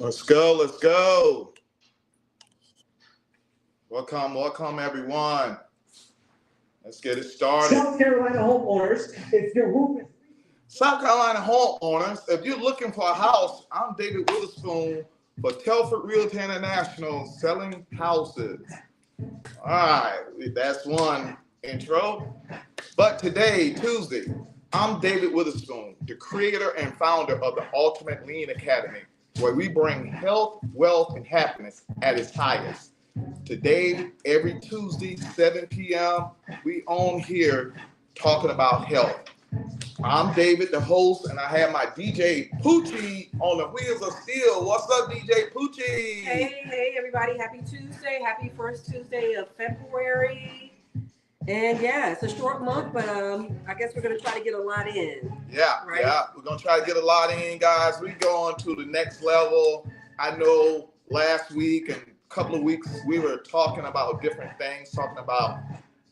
Let's go. Let's go. Welcome, everyone. Let's get it started. South Carolina homeowners, if your roof is South Carolina homeowners, if you're looking for a house, I'm David Witherspoon for Telford Realty International, selling houses. All right, that's one intro. But today, Tuesday, I'm David Witherspoon, the creator and founder of the Ultimate Lean Academy, where we bring health, wealth, and happiness at its highest. Today, every Tuesday, 7 p.m., we on here talking about health. I'm David, the host, and I have my DJ Poochie on the wheels of steel. What's up, DJ Poochie? Hey, everybody. Happy Tuesday. Happy first Tuesday of February. And yeah, it's a short month, but I guess we're going to try to get a lot in. Yeah, right? Yeah. We're going to try to get a lot in, guys. We're going to the next level. I know last week and a couple of weeks, we were talking about different things, talking about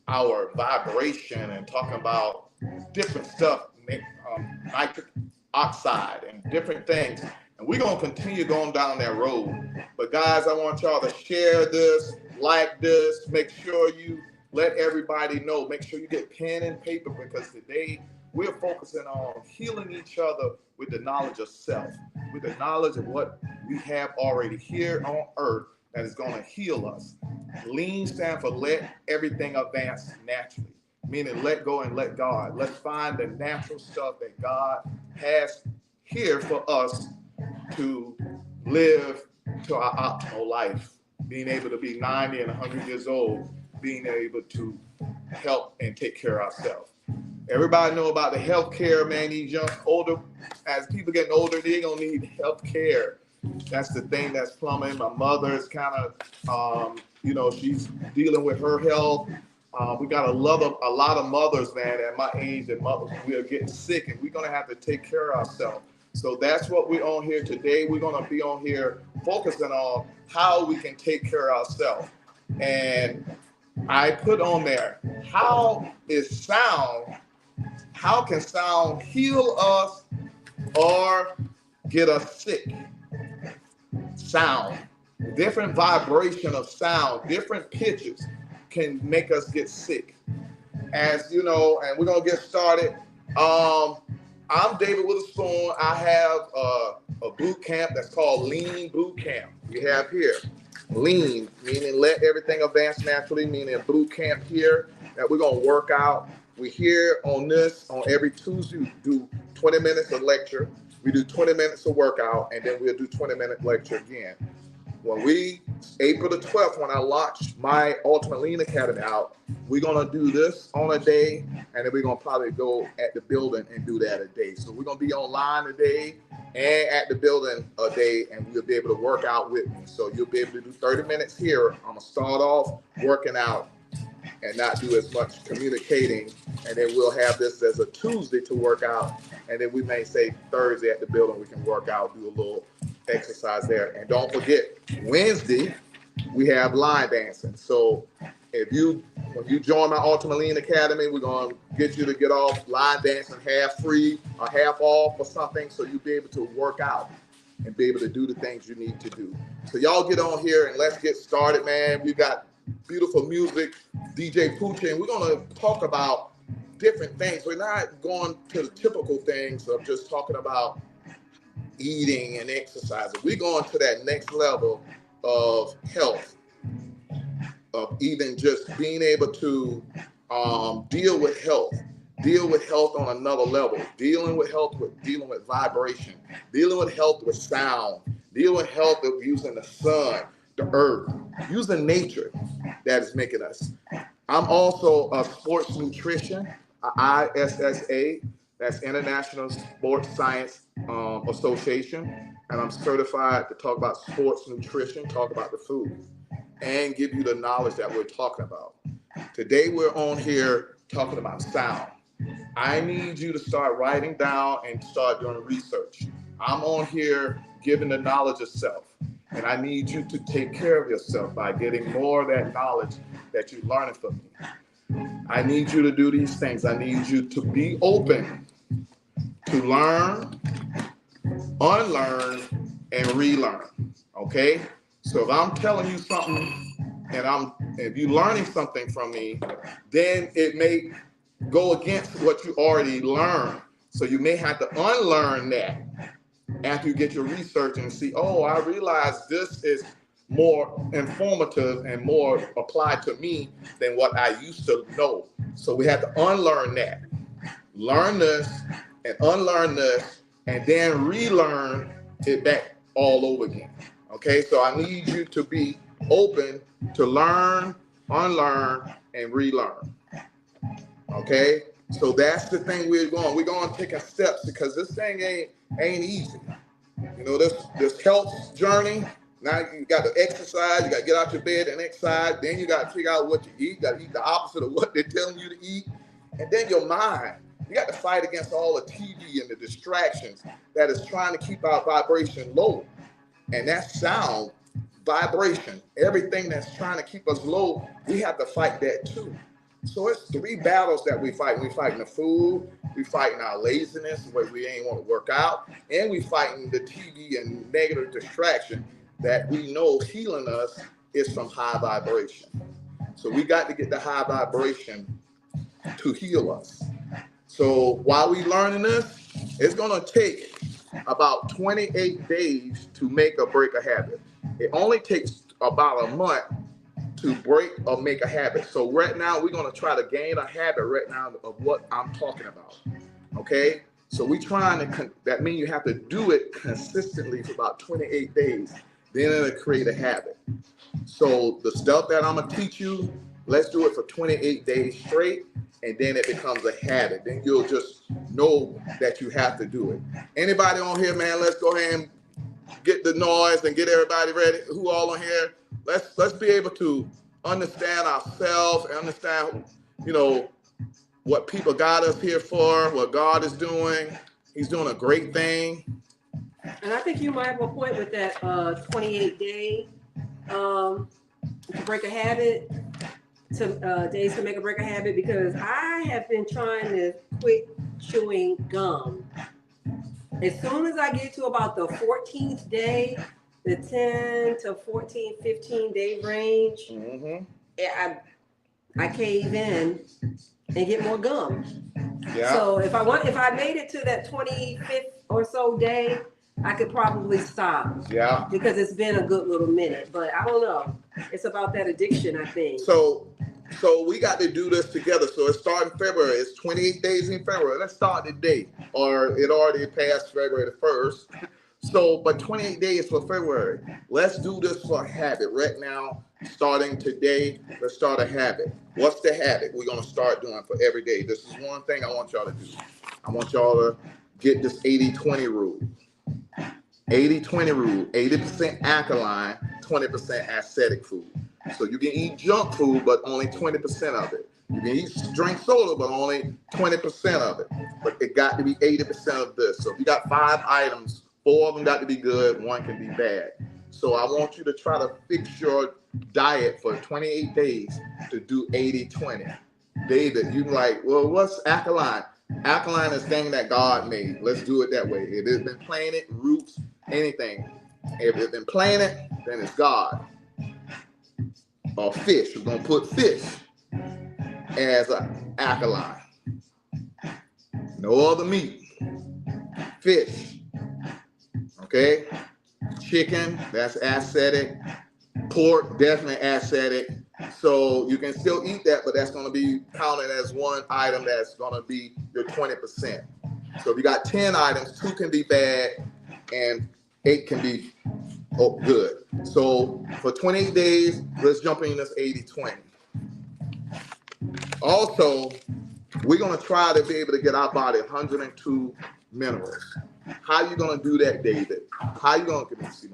our vibration and talking about different stuff, nitric oxide and different things. And we're going to continue going down that road. But guys, I want y'all to share this, like this, make sure you let everybody know. Make sure you get pen and paper, because today we're focusing on healing each other with the knowledge of self, with the knowledge of what we have already here on earth that is going to heal us. Lean stands for let everything advance naturally, meaning let go and let God. Let's find the natural stuff that God has here for us to live to our optimal life, being able to be 90 and 100 years old, being able to help and take care of ourselves. Everybody know about the health care, man. These young, older, as people getting older, they're going to need health care. That's the thing that's plumbing. My mother is kind of, she's dealing with her health. We got a lot of mothers, man, at my age, and mothers, we are getting sick, and we're going to have to take care of ourselves. So that's what we're on here today. We're going to be on here focusing on how we can take care of ourselves. And I put on there, how can sound heal us or get us sick? Sound, different vibration of sound, different pitches can make us get sick. As you know, and we're gonna get started. I'm David Witherspoon. I have a boot camp that's called Lean Boot Camp. We have here lean, meaning let everything advance naturally, meaning a boot camp here that we're gonna work out. We here on this on every Tuesday. We do 20 minutes of lecture. We do 20 minutes of workout, and then we'll do 20-minute lecture again. April the 12th, when I launch my Ultimate Lean Academy out, we're going to do this on a day, and then we're going to probably go at the building and do that a day. So we're going to be online a day and at the building a day, and you'll be able to work out with me. So you'll be able to do 30 minutes here. I'm going to start off working out and not do as much communicating, and then we'll have this as a Tuesday to work out, and then we may say Thursday at the building we can work out, do a little exercise there. And don't forget, Wednesday we have line dancing. So when you join my Ultimate Lean Academy, we're going to get you to get off line dancing half free or half off or something, so you'll be able to work out and be able to do the things you need to do. So y'all get on here and let's get started, man. We got beautiful music, DJ Poochie, and we're going to talk about different things. We're not going to the typical things of just talking about eating and exercising. We're going to that next level of health, of even just being able to deal with health on another level, dealing with vibration, dealing with health with sound, dealing with health of using the sun, the earth, using nature that is making us. I'm also a sports nutrition, ISSA, that's International Sports Science Association, and I'm certified to talk about sports nutrition, talk about the food, and give you the knowledge that we're talking about. Today we're on here talking about sound. I need you to start writing down and start doing research. I'm on here giving the knowledge of self, and I need you to take care of yourself by getting more of that knowledge that you're learning from me. I need you to do these things. I need you to be open to learn, unlearn, and relearn. Okay? So if I'm telling you something and if you're learning something from me, then it may go against what you already learned. So you may have to unlearn that after you get your research and see, oh, I realize this is more informative and more applied to me than what I used to know. So we have to unlearn that, learn this and unlearn this, and then relearn it back all over again. Okay, so I need you to be open to learn, unlearn, and relearn. Okay, so that's the thing we're going. We're going to take a steps because this thing ain't easy. You know, this health journey. Now you got to exercise. You got to get out your bed and exercise. Then you got to figure out what you eat. You got to eat the opposite of what they're telling you to eat. And then your mind. You got to fight against all the TV and the distractions that is trying to keep our vibration low. And that sound, vibration, everything that's trying to keep us low, we have to fight that too. So it's three battles that we fight. We fighting the food, we fighting our laziness, the way we ain't want to work out, and we fighting the TV and negative distraction that we know healing us is from high vibration. So we got to get the high vibration to heal us. So while we learning this, it's gonna take about 28 days to make or break a habit. It only takes about a month to break or make a habit. So right now we're gonna try to gain a habit right now of what I'm talking about. Okay? So we trying to, that means you have to do it consistently for about 28 days. Then it'll create a habit. So the stuff that I'm gonna teach you, let's do it for 28 days straight, and then it becomes a habit. Then you'll just know that you have to do it. Anybody on here, man, let's go ahead and get the noise and get everybody ready. Who all on here? Let's be able to understand ourselves and understand, you know, what people got us here for, what God is doing. He's doing a great thing. And I think you might have a point with that 28-day to break a habit, to days to make a break a habit, because I have been trying to quit chewing gum. As soon as I get to about the 14th day, the 10 to 14, 15 day range, I cave in and get more gum. Yeah. So if I made it to that 25th or so day, I could probably stop. Yeah. Because it's been a good little minute, but I don't know. It's about that addiction, I think. So we got to do this together. So it's starting February. It's 28 days in February. Let's start the date, or it already passed February the 1st. So, but 28 days for February. Let's do this for a habit right now. Starting today, let's start a habit. What's the habit we're going to start doing for every day? This is one thing I want y'all to do. I want y'all to get this 80-20 rule. 80-20 rule, 80% alkaline, 20% acidic food. So you can eat junk food, but only 20% of it. You can drink soda, but only 20% of it. But it got to be 80% of this. So if you got 5 items, 4 of them got to be good, 1 can be bad. So I want you to try to fix your diet for 28 days to do 80-20. David, you like, well, what's alkaline? Alkaline is thing that God made. Let's do it that way. If it's been planet, roots, anything. If it's been planet, then it's God. Or fish. We're going to put fish as an alkaline. No other meat. Fish. Okay? Chicken, that's acidic. Pork, definitely acidic. So you can still eat that, but that's going to be counted as one item that's going to be your 20%. So if you got 10 items, 2 can be bad and 8 can be good. So for 28 days, let's jump in this 80-20. Also, we're going to try to be able to get our body 102 minerals. How are you going to do that, David? How are you going to get this,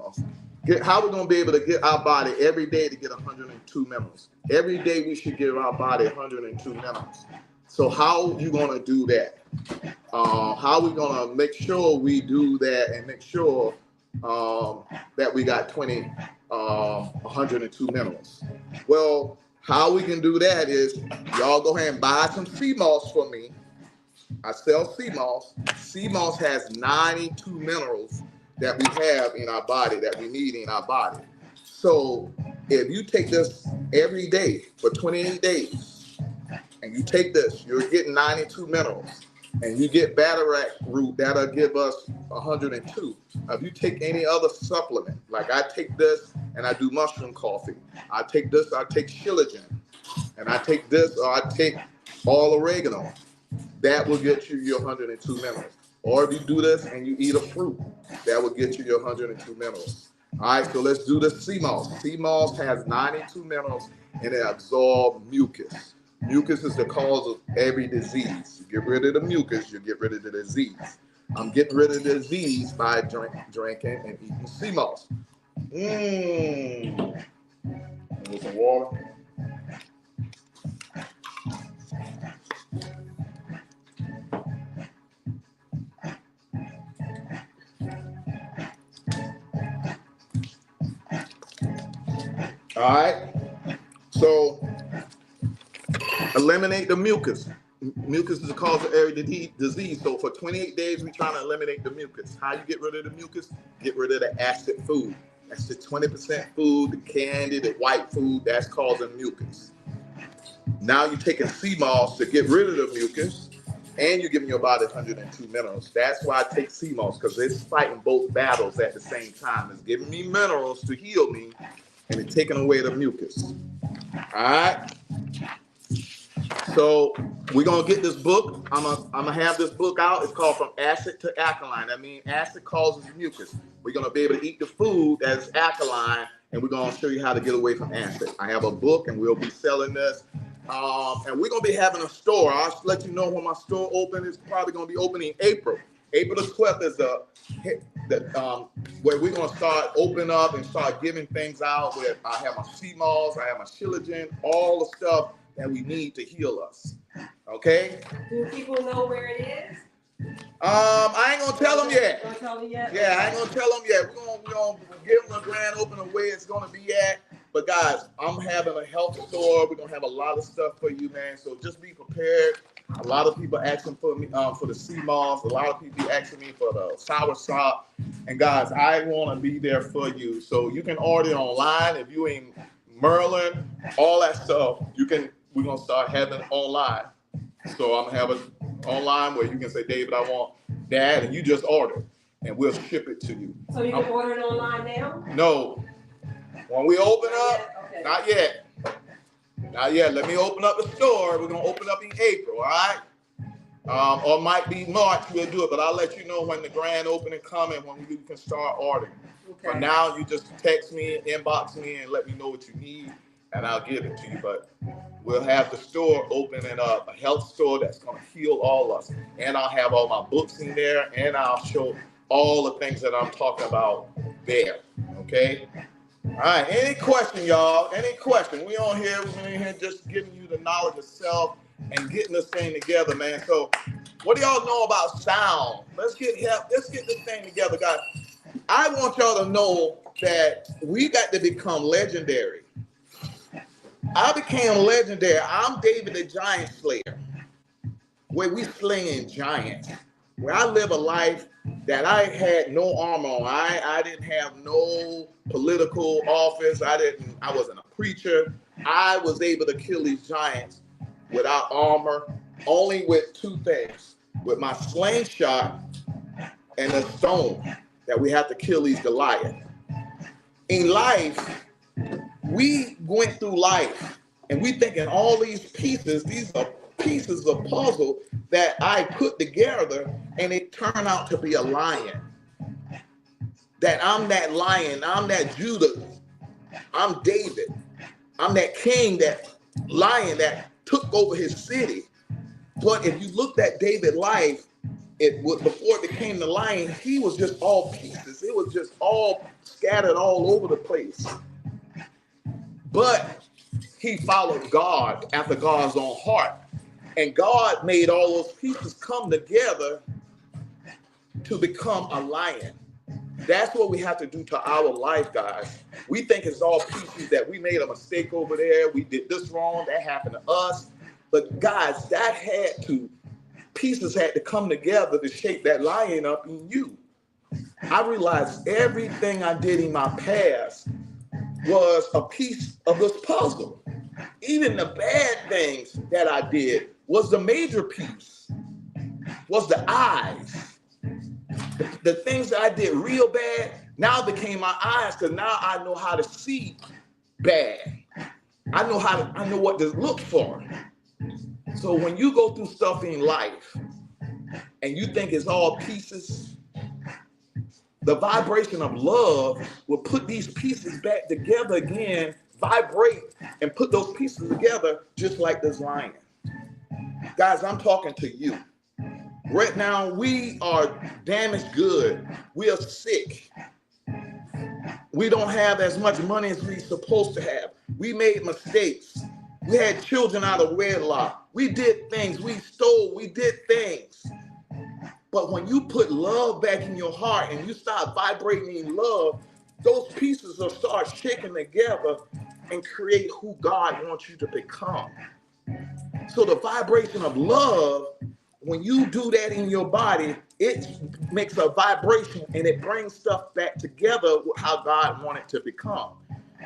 how are we going to be able to get our body every day to get 102 minerals? Every day we should give our body 102 minerals. So how are you going to do that? How are we going to make sure we do that and make sure that we got 102 minerals? Well, how we can do that is y'all go ahead and buy some sea moss for me. I sell sea moss. Sea moss has 92 minerals that we have in our body, that we need in our body. So if you take this every day for 28 days, and you take this, you're getting 92 minerals. And you get batarak root, that'll give us 102. If you take any other supplement, like I take this and I do mushroom coffee. I take this, I take shilajit. And I take this, or I take all oregano. That will get you your 102 minerals. Or if you do this and you eat a fruit, that will get you your 102 minerals. All right, so let's do the sea moss. Sea moss has 92 minerals and it absorbs mucus. Mucus is the cause of every disease. You get rid of the mucus, you get rid of the disease. I'm getting rid of the disease by drinking and eating sea moss. With some water. All right, so eliminate the mucus. Mucus is the cause of every disease. So for 28 days, we're trying to eliminate the mucus. How you get rid of the mucus? Get rid of the acid food. That's the 20% food, the candy, the white food, that's causing mucus. Now you're taking sea moss to get rid of the mucus, and you're giving your body 102 minerals. That's why I take sea moss, because it's fighting both battles at the same time. It's giving me minerals to heal me, and it's taking away the mucus. All right? So we're going to get this book. I'm gonna have this book out. It's called From Acid to Alkaline. That means acid causes mucus. We're going to be able to eat the food that's alkaline, and we're going to show you how to get away from acid. I have a book, and we'll be selling this. And we're going to be having a store. I'll let you know when my store opens. It's probably going to be opening in April. April the 12th is where we're going to start opening up and start giving things out. Where I have my sea moss, I have my shilajit, all the stuff that we need to heal us. Okay? Do people know where it is? I ain't gonna tell them yet. Don't tell them yet? Yeah, I ain't gonna tell them yet. We're gonna give them a grand opening where it's gonna be at. But guys, I'm having a health store. We're gonna have a lot of stuff for you, man. So just be prepared. A lot of people asking for me for the sea moss. A lot of people asking me for the sour sop. And guys, I want to be there for you. So you can order it online if you in Maryland, all that stuff. We're gonna start having it online. So I'm gonna have it online where you can say, David, I want that, and you just order, and we'll ship it to you. So you can order it online now? No. When we open up, okay. Not yet. Not yet. Let me open up the store. We're gonna open up in April, all right? Or might be March, we'll do it, but I'll let you know when the grand opening comes and when you can start ordering. Okay. For now, you just text me, inbox me, and let me know what you need, and I'll give it to you. But we'll have the store opening up, a health store that's going to heal all of us. And I'll have all my books in there, and I'll show all the things that I'm talking about there, okay? All right, any question, y'all? Any question? We on here, we're in here just giving you the knowledge of self and getting this thing together, man. So what do y'all know about sound? Let's get this thing together, guys. I want y'all to know that we got to become legendary. I became legendary. I'm David the Giant Slayer, where we slaying giants, where I live a life that I had no armor on. I didn't have no political office. I wasn't a preacher. I was able to kill these giants without armor, only with two things, with my slingshot and a stone that we have to kill these Goliaths. In life, we went through life and we thinking all these are pieces of puzzle that I put together, and it turned out to be a lion. That I'm that lion, I'm that Judah, I'm David, I'm that king, that lion that took over his city. But if you looked at David's life, before it became the lion, he was just all pieces. It was just all scattered all over the place. But he followed God after God's own heart. And God made all those pieces come together to become a lion. That's what we have to do to our life, guys. We think it's all pieces, that we made a mistake over there. We did this wrong. That happened to us. But guys, pieces had to come together to shape that lion up in you. I realized everything I did in my past was a piece of this puzzle. Even the bad things that I did was the major piece, was the eyes. The things that I did real bad now became my eyes because now I know how to see bad. I know what to look for. So when you go through stuff in life and you think it's all pieces, the vibration of love will put these pieces back together again, vibrate and put those pieces together just like this lion. Guys, I'm talking to you. Right now, we are damaged good. We are sick. We don't have as much money as we're supposed to have. We made mistakes. We had children out of wedlock. We did things. We stole. We did things. But when you put love back in your heart and you start vibrating in love, those pieces will start shaking together and create who God wants you to become. So the vibration of love, when you do that in your body, it makes a vibration and it brings stuff back together with how God wanted to become.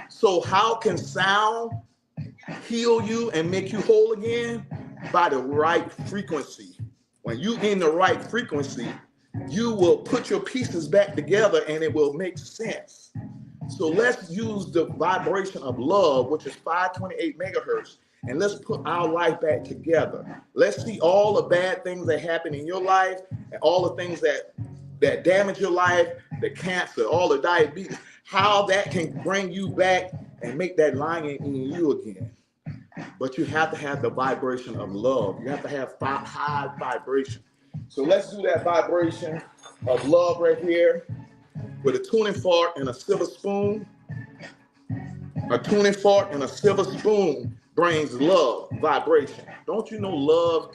So how can sound heal you and make you whole again? By the right frequency. When you in the right frequency, you will put your pieces back together and it will make sense. So let's use the vibration of love, which is 528 megahertz, and let's put our life back together. Let's see all the bad things that happen in your life and all the things that damage your life, the cancer, all the diabetes, how that can bring you back and make that lion in you again. But you have to have the vibration of love. You have to have high vibration. So let's do that vibration of love right here with a tuning fork and a silver spoon. A tuning fork and a silver spoon brings love, vibration. Don't you know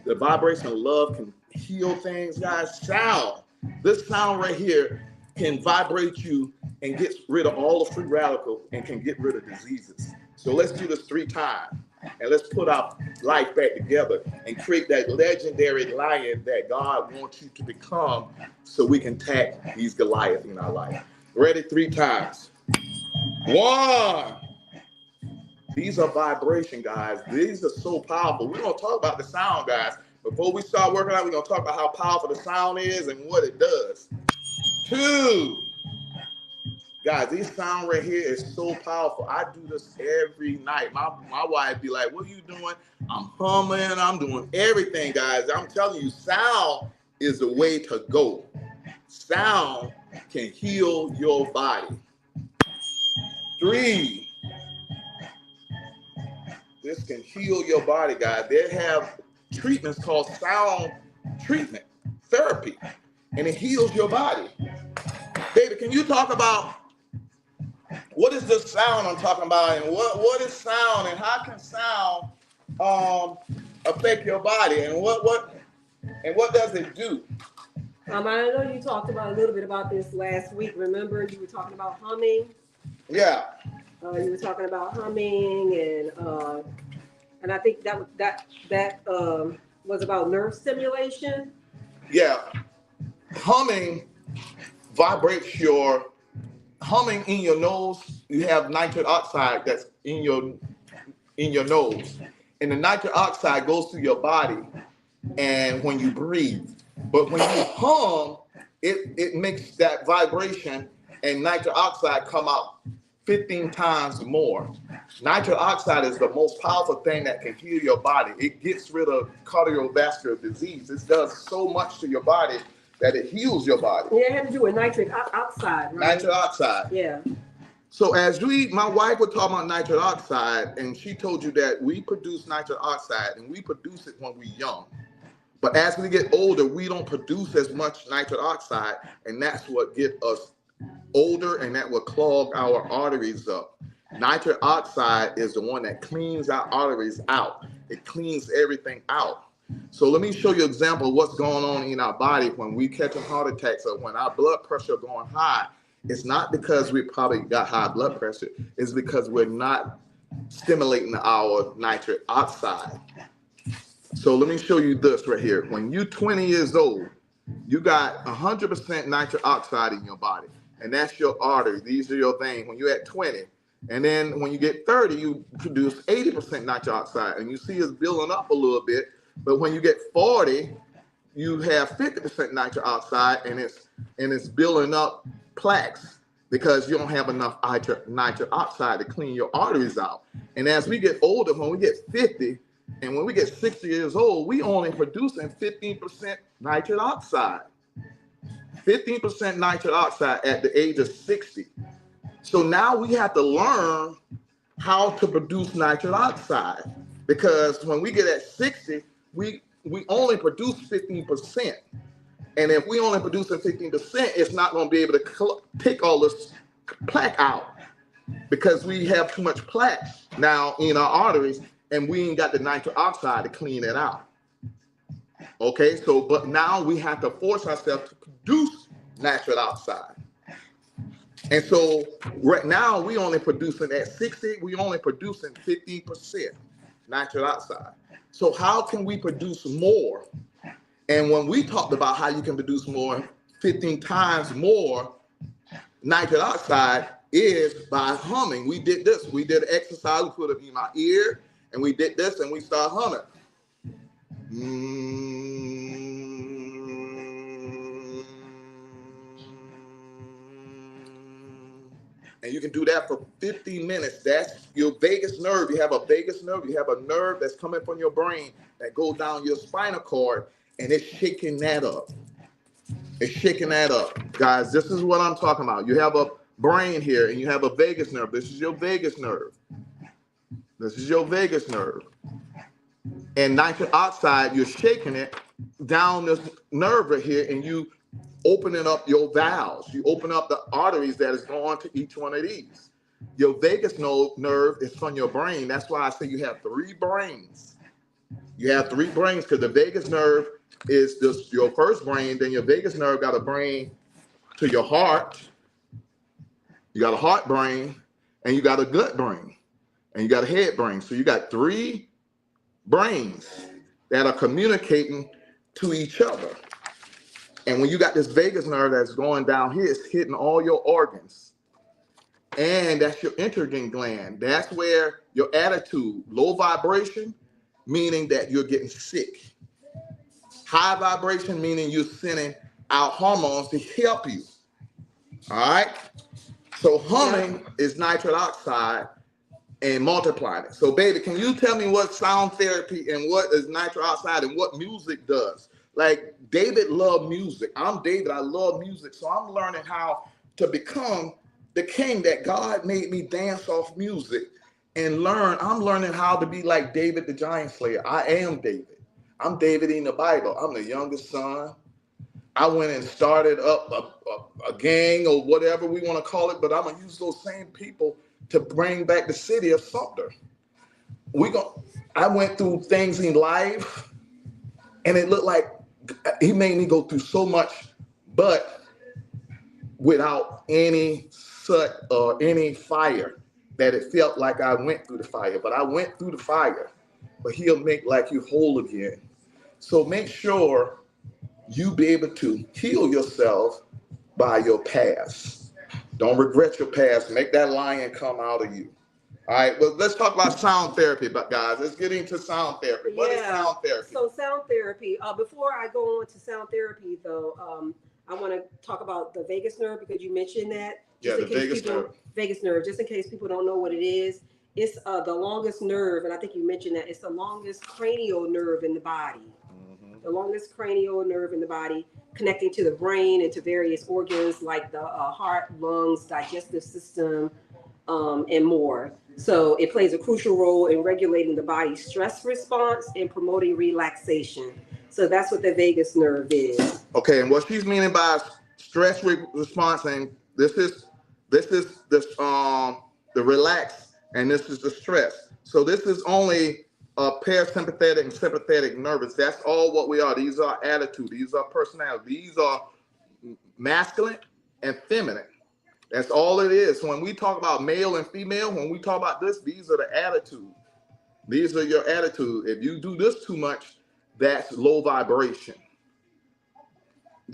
the vibration of love can heal things, guys? Sound. This sound right here can vibrate you and get rid of all the free radicals and can get rid of diseases. So let's do this 3 times. And let's put our life back together and create that legendary lion that God wants you to become so we can attack these Goliaths in our life. Ready? 3 times. 1. These are vibration, guys. These are so powerful. We're going to talk about the sound, guys. Before we start working out, we're going to talk about how powerful the sound is and what it does. 2. Guys, this sound right here is so powerful. I do this every night. My wife be like, what are you doing? I'm humming. I'm doing everything, guys. I'm telling you, sound is the way to go. Sound can heal your body. 3. This can heal your body, guys. They have treatments called sound treatment therapy, and it heals your body. David, can you talk about what is the sound I'm talking about, and what is sound, and how can sound affect your body, and what does it do? I know you talked about a little bit about this last week. Remember, you were talking about humming. Yeah. You were talking about humming, and I think that was about nerve stimulation. Yeah. Humming vibrates your humming in your nose. You have nitric oxide that's in your nose, and the nitric oxide goes through your body, and when you breathe. But when you hum, it makes that vibration and nitric oxide come out 15 times more. Nitric oxide is the most powerful thing that can heal your body. It gets rid of cardiovascular disease. It does so much to your body that it heals your body. Yeah, it had to do with nitric oxide, right? Nitric oxide. Yeah. So my wife was talking about nitric oxide, and she told you that we produce nitric oxide, and we produce it when we're young. But as we get older, we don't produce as much nitric oxide, and that's what gets us older, and that will clog our arteries up. Nitric oxide is the one that cleans our arteries out. It cleans everything out. So let me show you an example of what's going on in our body when we catch a heart attack. So when our blood pressure going high, it's not because we probably got high blood pressure. It's because we're not stimulating our nitric oxide. So let me show you this right here. When you're 20 years old, you got 100% nitric oxide in your body, and that's your artery. These are your veins. When you're at 20, and then when you get 30, you produce 80% nitric oxide, and you see it's building up a little bit. But when you get 40, you have 50% nitric oxide, and it's building up plaques because you don't have enough nitric oxide to clean your arteries out. And as we get older, when we get 50, and when we get 60 years old, we only producing 15% nitric oxide. 15% nitric oxide at the age of 60. So now we have to learn how to produce nitric oxide, because when we get at 60, we only produce 15%. And if we only producing 15%, it's not going to be able to take all this plaque out, because we have too much plaque now in our arteries, and we ain't got the nitric oxide to clean it out. Okay, so but now we have to force ourselves to produce nitric oxide. And so right now we only producing at 60, we only producing 15% nitric oxide. So how can we produce more? And when we talked about how you can produce more, 15 times more nitric oxide is by humming. We did this. We did an exercise. We put it in my ear, and we did this, and we start humming. And you can do that for 15 minutes. That's your vagus nerve. You have a vagus nerve. You have a nerve that's coming from your brain that goes down your spinal cord, and it's shaking that up. It's shaking that up. Guys, this is what I'm talking about. You have a brain here, and you have a vagus nerve. This is your vagus nerve. This is your vagus nerve. And nitric oxide, you're shaking it down this nerve right here, and you opening up your valves. You open up the arteries that is going to each one of these. Your vagus nerve is from your brain. That's why I say you have 3 brains. You have 3 brains, because the vagus nerve is just your first brain. Then your vagus nerve got a brain to your heart. You got a heart brain, and you got a gut brain, and you got a head brain. So you got 3 brains that are communicating to each other. And when you got this vagus nerve that's going down here, it's hitting all your organs. And that's your endocrine gland. That's where your attitude, low vibration, meaning that you're getting sick. High vibration, meaning you're sending out hormones to help you. All right? So humming is nitric oxide and multiplying it. So baby, can you tell me what sound therapy and what is nitric oxide and what music does? Like David loved music. I'm David, I love music. So I'm learning how to become the king that God made me dance off music and learn. I'm learning how to be like David the giant slayer. I am David. I'm David in the Bible. I'm the youngest son. I went and started up a gang or whatever we want to call it, but I'm going to use those same people to bring back the city of Sumter. I went through things in life, and it looked like he made me go through so much, but without any soot or any fire, that it felt like I went through the fire. But I went through the fire, but he'll make like you whole again. So make sure you be able to heal yourself by your past. Don't regret your past. Make that lion come out of you. All right, well, let's talk about sound therapy, but guys, let's get into sound therapy. What is sound therapy? So sound therapy, before I go on to sound therapy though, I want to talk about the vagus nerve, because you mentioned that. Yeah, the vagus nerve. Vagus nerve, just in case people don't know what it is. It's the longest nerve, and I think you mentioned that. It's the longest cranial nerve in the body. Mm-hmm. The longest cranial nerve in the body, connecting to the brain and to various organs like the heart, lungs, digestive system, and more. So it plays a crucial role in regulating the body's stress response and promoting relaxation. So that's what the vagus nerve is. Okay, and what she's meaning by stress response, and this is the relax, and this is the stress. So this is only parasympathetic and sympathetic nervous. That's all what we are. These are attitude. These are personality. These are masculine and feminine. That's all it is. When we talk about male and female, when we talk about this, these are the attitude. These are your attitude. If you do this too much, that's low vibration.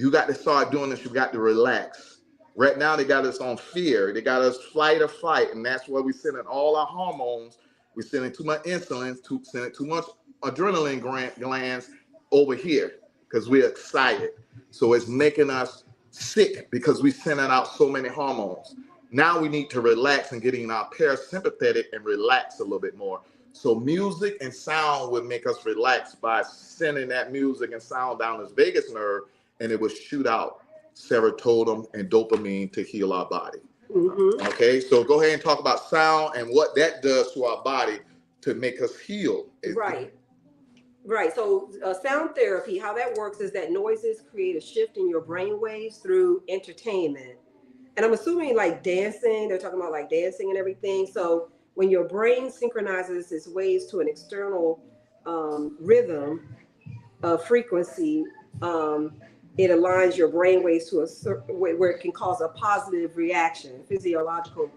You got to start doing this. You got to relax. Right now, they got us on fear. They got us flight or fight, and that's where we sending all our hormones. We're sending too much insulin, sending too much adrenaline glands over here because we're excited. So it's making us sick because we're sending out so many hormones. Now we need to relax and getting our parasympathetic and relax a little bit more. So music and sound would make us relax by sending that music and sound down this vagus nerve, and it would shoot out serotonin and dopamine to heal our body. Mm-hmm. Okay, so go ahead and talk about sound and what that does to our body to make us heal. Right. Right. So sound therapy, how that works is that noises create a shift in your brain waves through entertainment. And I'm assuming like dancing, they're talking about like dancing and everything. So when your brain synchronizes its waves to an external rhythm of frequency, it aligns your brain waves to where it can cause a positive reaction, physiological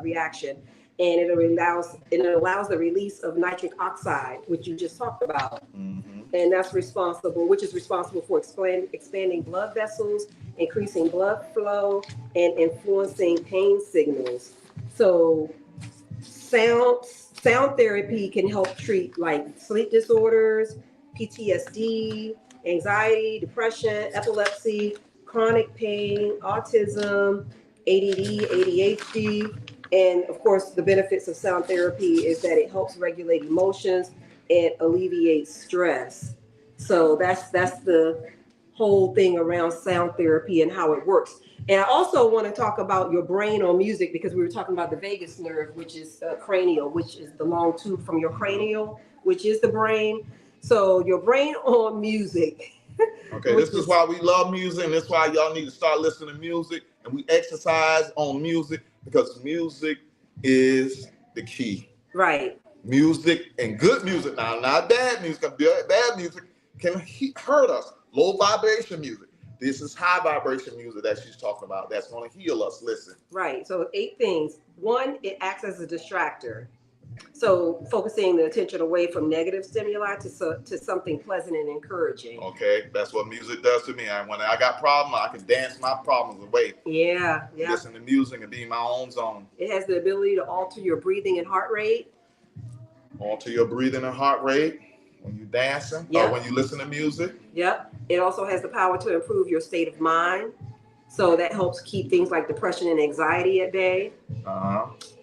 reaction, and it allows the release of nitric oxide, which you just talked about, and which is responsible for expanding blood vessels, increasing blood flow, and influencing pain signals. So sound therapy can help treat like sleep disorders, PTSD, anxiety, depression, epilepsy, chronic pain, autism, ADD, ADHD, and of course the benefits of sound therapy is that it helps regulate emotions and alleviate stress. So that's the whole thing around sound therapy and how it works. And I also want to talk about your brain on music because we were talking about the vagus nerve, which is cranial, which is the long tube from your cranial, which is the brain. So your brain on music. Okay, this is why we love music, and that's why y'all need to start listening to music, and we exercise on music because music is the key. Right. Music and good music now, not bad music. Bad music can hurt us. Low vibration music. This is high vibration music that she's talking about. That's going to heal us. Listen. Right. So 8 things. 1, it acts as a distractor. So focusing the attention away from negative stimuli to something pleasant and encouraging. Okay, that's what music does to me. When I got problems, I can dance my problems away. Yeah. Listen to music and be in my own zone. It has the ability to alter your breathing and heart rate. Alter your breathing and heart rate when you're dancing or when you listen to music. Yep. It also has the power to improve your state of mind. So that helps keep things like depression and anxiety at bay.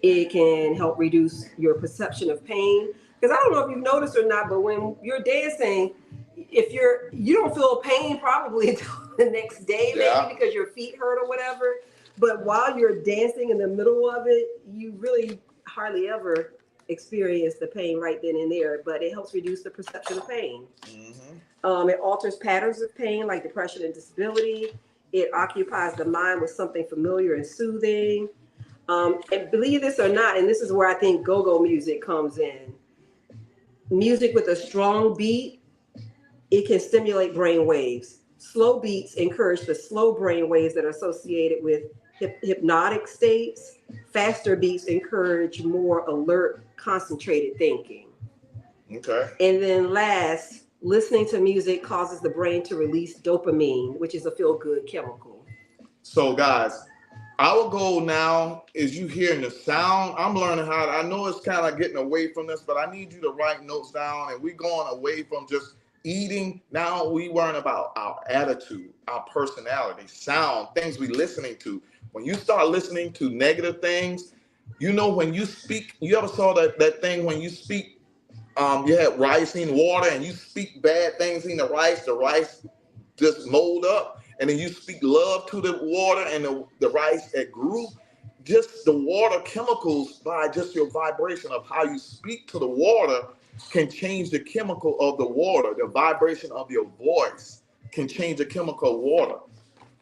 It can help reduce your perception of pain. Because I don't know if you've noticed or not, but when you're dancing, if you don't feel pain probably until the next day, maybe because your feet hurt or whatever. But while you're dancing in the middle of it, you really hardly ever experience the pain right then and there. But it helps reduce the perception of pain. It alters patterns of pain like depression and disability. It occupies the mind with something familiar and soothing. And believe this or not, and this is where I think go-go music comes in. Music with a strong beat, it can stimulate brain waves. Slow beats encourage the slow brain waves that are associated with hypnotic states. Faster beats encourage more alert, concentrated thinking. Okay. And then last, listening to music causes the brain to release dopamine, which is a feel-good chemical. So guys, our goal now is you hearing the sound. I'm learning how I know it's kind of getting away from this, but I need you to write notes down, and we're going away from just eating. Now we learn about our attitude, our personality, sound, things we listening to. When you start listening to negative things, you know, when you speak, you ever saw that thing when you speak, you had rice in water and you speak bad things in the rice just mold up, and then you speak love to the water and the rice that grew. Just the water chemicals, by just your vibration of how you speak to the water, can change the chemical of the water. The vibration of your voice can change the chemical of water.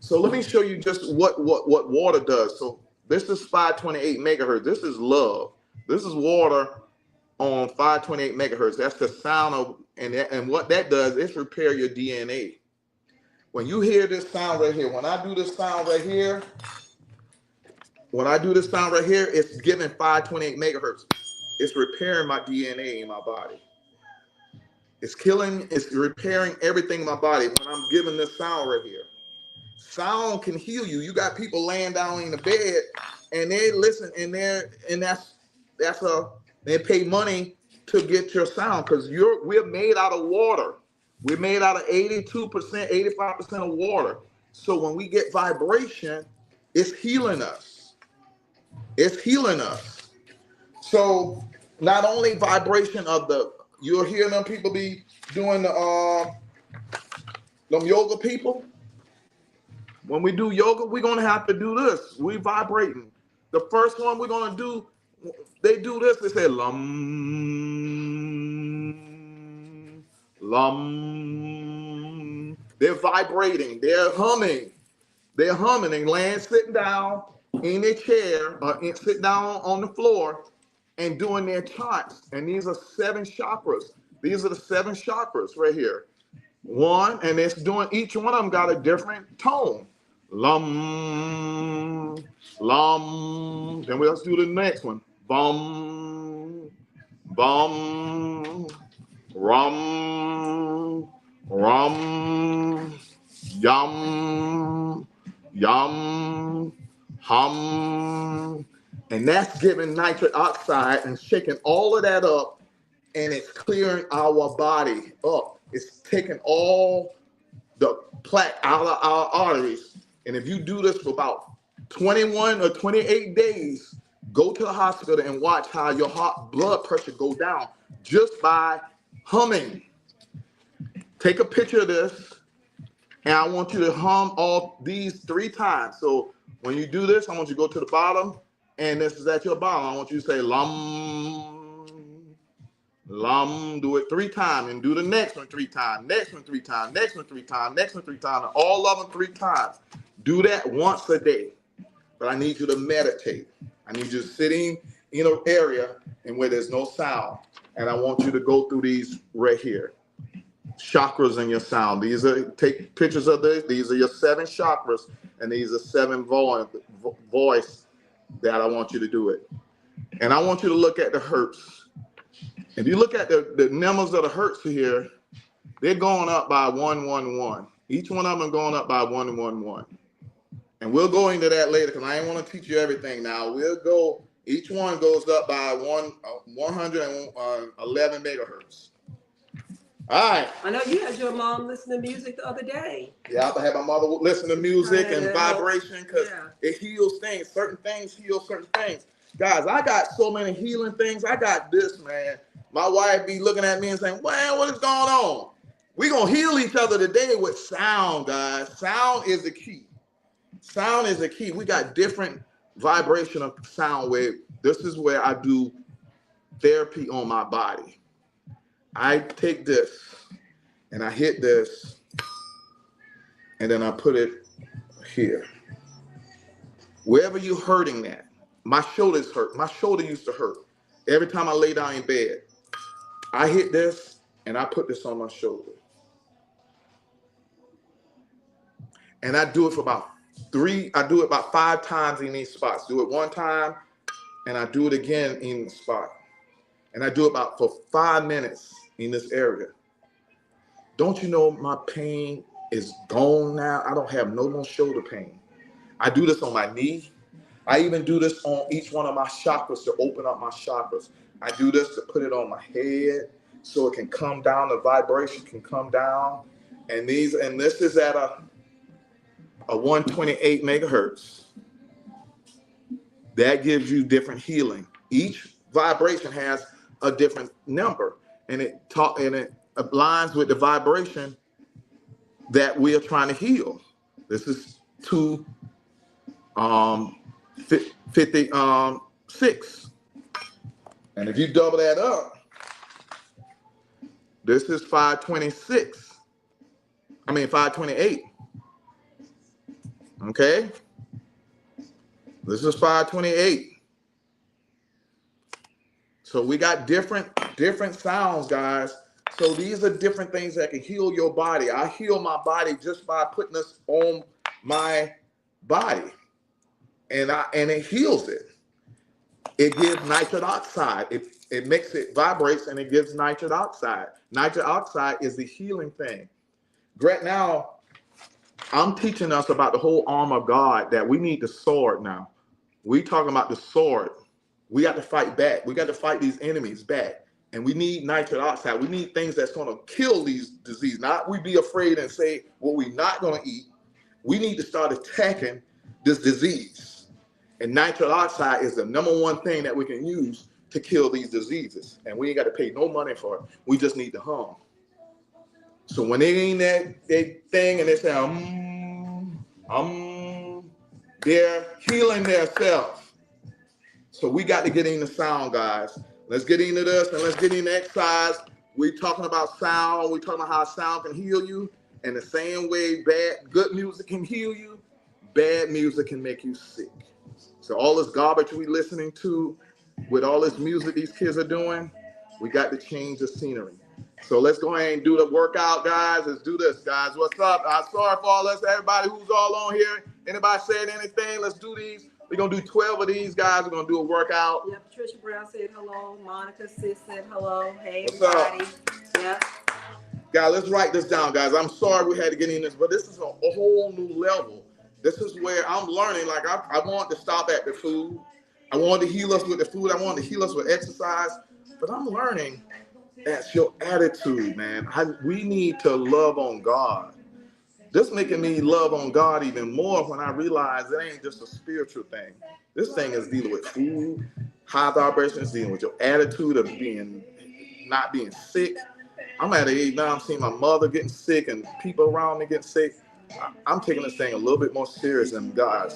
So let me show you just what water does. So this is 528 megahertz. This is love. This is water on 528 megahertz. That's the sound of, and what that does is repair your DNA. When you hear this sound right here, when I do this sound right here, it's giving 528 megahertz. It's repairing my DNA in my body. It's repairing everything in my body when I'm giving this sound right here. Sound can heal you. You got people laying down in the bed and they listen, and they pay money to get your sound because we're made out of water. We're made out of 82%, 85% of water. So when we get vibration, it's healing us. It's healing us. So not only vibration of you'll hear them people be doing them yoga people. When we do yoga, we're gonna have to do this. We vibrating. The first one we're gonna do, they do this. They say lum, lum. They're vibrating. They're humming. They're humming and laying, sitting down in their chair or sitting down on the floor and doing their charts. And these are 7 chakras. These are the 7 chakras right here. One, and it's doing, each one of them got a different tone. Lum, lum. Then let's do the next one. Bum, bum, rum, rum, yum, yum, hum. And that's giving nitric oxide and shaking all of that up, and it's clearing our body up. It's taking all the plaque out of our arteries. And if you do this for about 21 or 28 days, go to the hospital and watch how your heart blood pressure go down just by humming. Take a picture of this, and I want you to hum all these 3 times. So when you do this, I want you to go to the bottom, and this is at your bottom. I want you to say lum, lum. Do it 3 times, and do the next one 3 times, next one 3 times, next one 3 times, next one 3 times, and all of them 3 times. Do that once a day. But I need you to meditate. I need you sitting in an area and where there's no sound. And I want you to go through these right here. Chakras in your sound. Take pictures of this. These are your 7 chakras, and these are 7 voice that I want you to do it. And I want you to look at the hertz. If you look at the numbers of the hertz here, they're going up by 111. Each one of them are going up by 111. And we'll go into that later because I ain't want to teach you everything now. Each one goes up by 111 megahertz. All right. I know you had your mom listen to music the other day. Yeah, I had my mother listen to music and vibration because it heals things. Certain things heal certain things. Guys, I got so many healing things. I got this, man. My wife be looking at me and saying, well, what is going on? We're going to heal each other today with sound, guys. Sound is the key. Sound is the key. We got different vibration of sound wave. This is where I do therapy on my body. I take this and I hit this and then I put it here. Wherever you're hurting that. My shoulders hurt. My shoulder used to hurt. Every time I lay down in bed, I hit this and I put this on my shoulder. And I do it for about 5 times in these spots. Do it 1 time and I do it again in the spot. And I do it for 5 minutes in this area. Don't you know my pain is gone now? I don't have no more shoulder pain. I do this on my knee. I even do this on each one of my chakras to open up my chakras. I do this to put it on my head so it can come down, the vibration can come down. And this is at a 128 megahertz. That gives you different healing. Each vibration has a different number, and it aligns with the vibration that we are trying to heal. This is 256, and if you double that up, this is 526. I mean 528. Okay, this is 528. So we got different sounds, guys. So these are different things that can heal your body. I heal my body just by putting this on my body, and it heals it. It gives nitric oxide. It makes it vibrates and it gives nitric oxide. Nitric oxide is the healing thing. Right now, I'm teaching us about the whole armor of God, that we need the sword now. We talking about the sword. We got to fight back. We got to fight these enemies back. And we need nitric oxide. We need things that's going to kill these diseases. Not we be afraid and say what we're not going to eat. We need to start attacking this disease. And nitric oxide is the #1 thing that we can use to kill these diseases. And we ain't got to pay no money for it. We just need to hum. So when they ain't that thing and they say, they're healing themselves. So we got to get into sound, guys. Let's get into this and let's get into exercise. We're talking about sound. We're talking about how sound can heal you. And the same way good music can heal you, bad music can make you sick. So all this garbage we listening to with all this music these kids are doing, we got to change the scenery. So let's go ahead and do the workout, guys. Let's do this, guys. What's up? I'm sorry for all this, everybody who's all on here. Anybody saying anything? Let's do these. We're going to do 12 of these, guys. We're going to do a workout. Yeah, Patricia Brown said hello. Monica Sis said hello. Hey, What's everybody. up? Yeah. Guys, let's write this down, guys. I'm sorry we had to get in this, but this is a whole new level. This is where I'm learning. Like, I want to stop at the food. I want to heal us with the food. I want to heal us with exercise. But I'm learning that's your attitude, man. We need to love on God. This making me love on God even more when I realize it ain't just a spiritual thing. This thing is dealing with food, high vibrations, dealing with your attitude of not being sick. I'm at an age now, I'm seeing my mother getting sick and people around me getting sick. I'm taking this thing a little bit more serious than guys.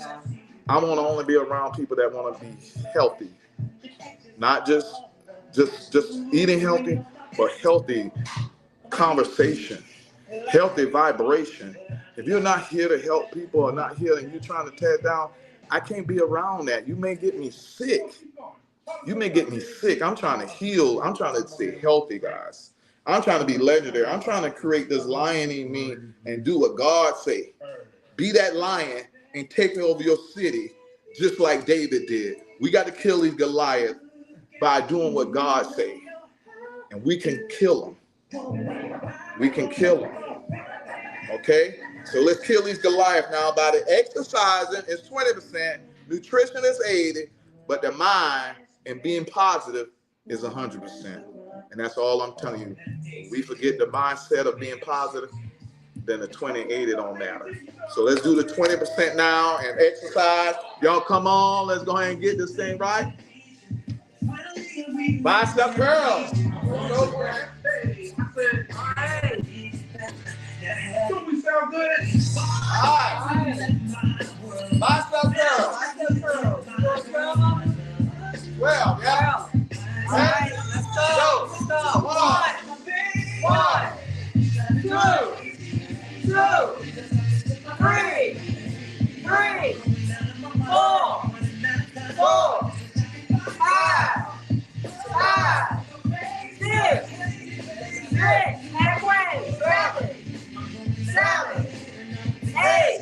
I want to only be around people that want to be healthy, not just eating healthy, but healthy conversation, healthy vibration. If you're not here to help people or not here and you're trying to tear down, I can't be around that. You may get me sick. I'm trying to heal. I'm trying to stay healthy, guys. I'm trying to be legendary. I'm trying to create this lion in me and do what God say. Be that lion and take over your city just like David did. We got to kill these Goliath by doing what God say. And we can kill them. We can kill them. Okay? So let's kill these Goliath now. By the exercising is 20%, nutrition is 80%, but the mind and being positive is 100%. And that's all I'm telling you. We forget the mindset of being positive, then the 20-80 don't matter. So let's do the 20% now and exercise. Y'all come on, let's go ahead and get this thing right. Bicep curls. Don't we sound good? All right. Bicep curls. 12, yeah. All right, let's go. Let's go. One, two, 3, 4, 5, 6, halfway, 7, 8,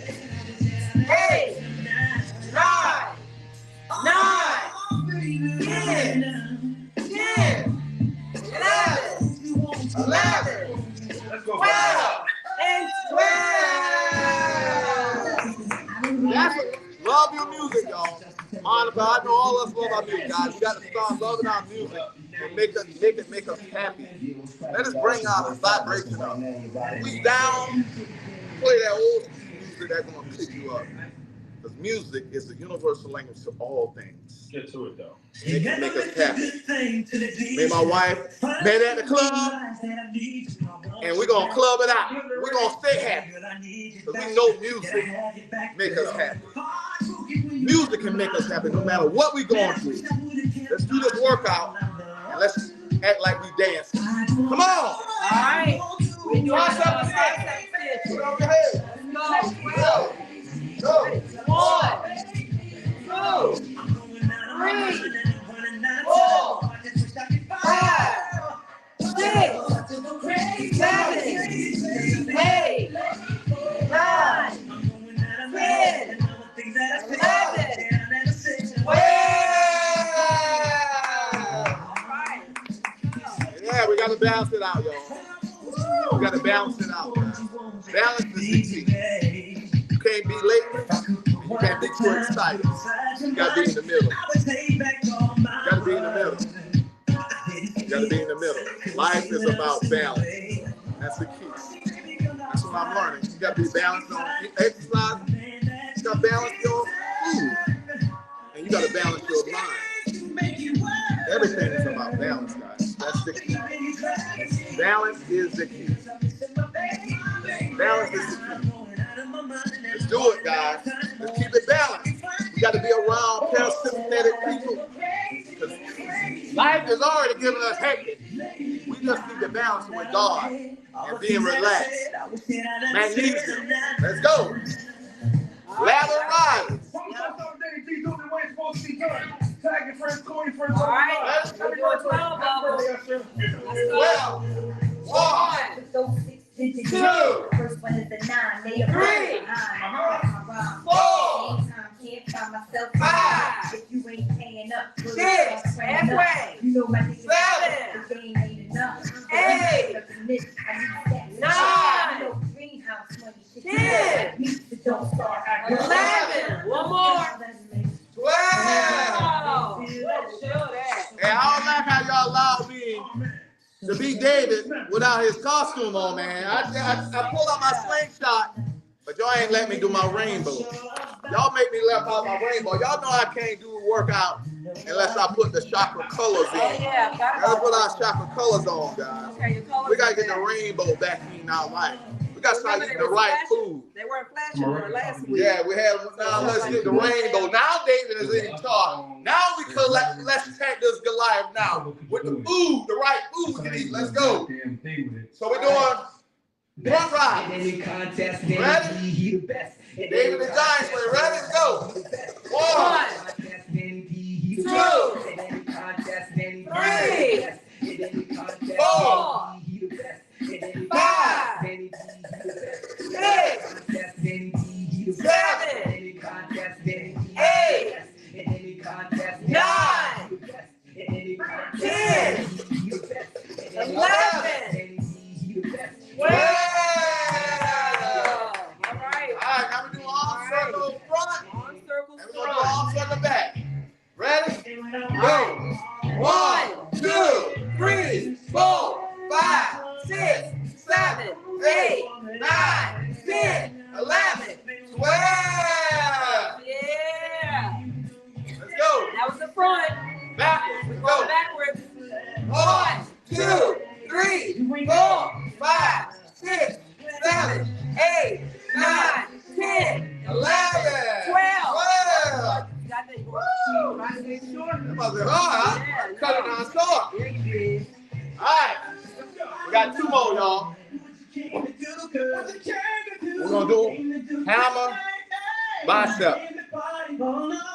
9, 10, 11, 12, and 12. Love your music, y'all. Monica, I know all of us love our music, guys. We got to start loving our music and make us happy. Let us bring our vibration up. We down, play that old music that's going to pick you up. Because music is the universal language to all things. Get to it, though. It can make us happy. Me and my wife met at the club, and we're going to club it out. We're going to stay happy. Because we know music makes us happy. Music can make us happy no matter what we're going through. Let's do this workout, and let's act like we dancing. Come on. All right. We're doing Tricep stitch. Put it over your head. Go. Go. 1, 2, 3, 4, 5, 6, 7, 8, 9, 10, 11, 12. Yeah, we got to balance it out, y'all. We got to balance it out. Balance is the key. can't be late. You can't be too excited. You gotta be in the middle. You gotta be in the middle. You gotta be in the middle. Life is about balance. That's the key. That's what I'm learning. You gotta be balanced on exercise. You gotta balance your food. And you gotta balance your mind. Everything is about balance, guys. That's the key. Balance is the key. Balance is the key. Let's do it, guys. Let's keep it balanced. We got to be around parasympathetic people. Life is already giving us hectic. We just need to balance with God and being relaxed. Magnesium. Let's go. Lather rise. All right. We're doing 12 bubbles. Let's go. 1, 2, 3, 4, 5, 6, halfway, 7, 8, 9, 10, 11, one more, 12. And I don't like how y'all allowed me to be David without his costume on, man. I pulled out my slingshot, but y'all ain't let me do my rainbow. Y'all make me left out my rainbow. Y'all know I can't do a workout unless I put the chakra colors in. Yeah, Gotta put our chakra colors on, guys. Okay, your colors We gotta get the rainbow back in our life. We gotta start eating the right food. They weren't flashing last week. Yeah, we had. Now let's get the rainbow. Now David is in charge. Now we could let's attack this Goliath now with the food, the right food to eat. Let's go. So we're doing front ride. Ready? David the Giants play. Ready? Let's go. 1, 2, 3, 4, 5, 6, 7, 8, 9, 10, 11, 12. All right, now we do arm circle front. Arm circle And we're going to do arm front. circle back. Ready? Go. 1, 2, 3, 4, 5, 6, 7, 8, 9, 10, 11, 12. Yeah. Let's go. That was the front. Backwards. We're Let's going go. backwards. 1, 2, 3, 4, 5, 6, 7, 8, 9, 10, 11, 12. Got that. Woo! That must be hard, huh? Yeah, Cut it down short. There you did. All right. We got 2 more, y'all. We're going to do hammer, bicep.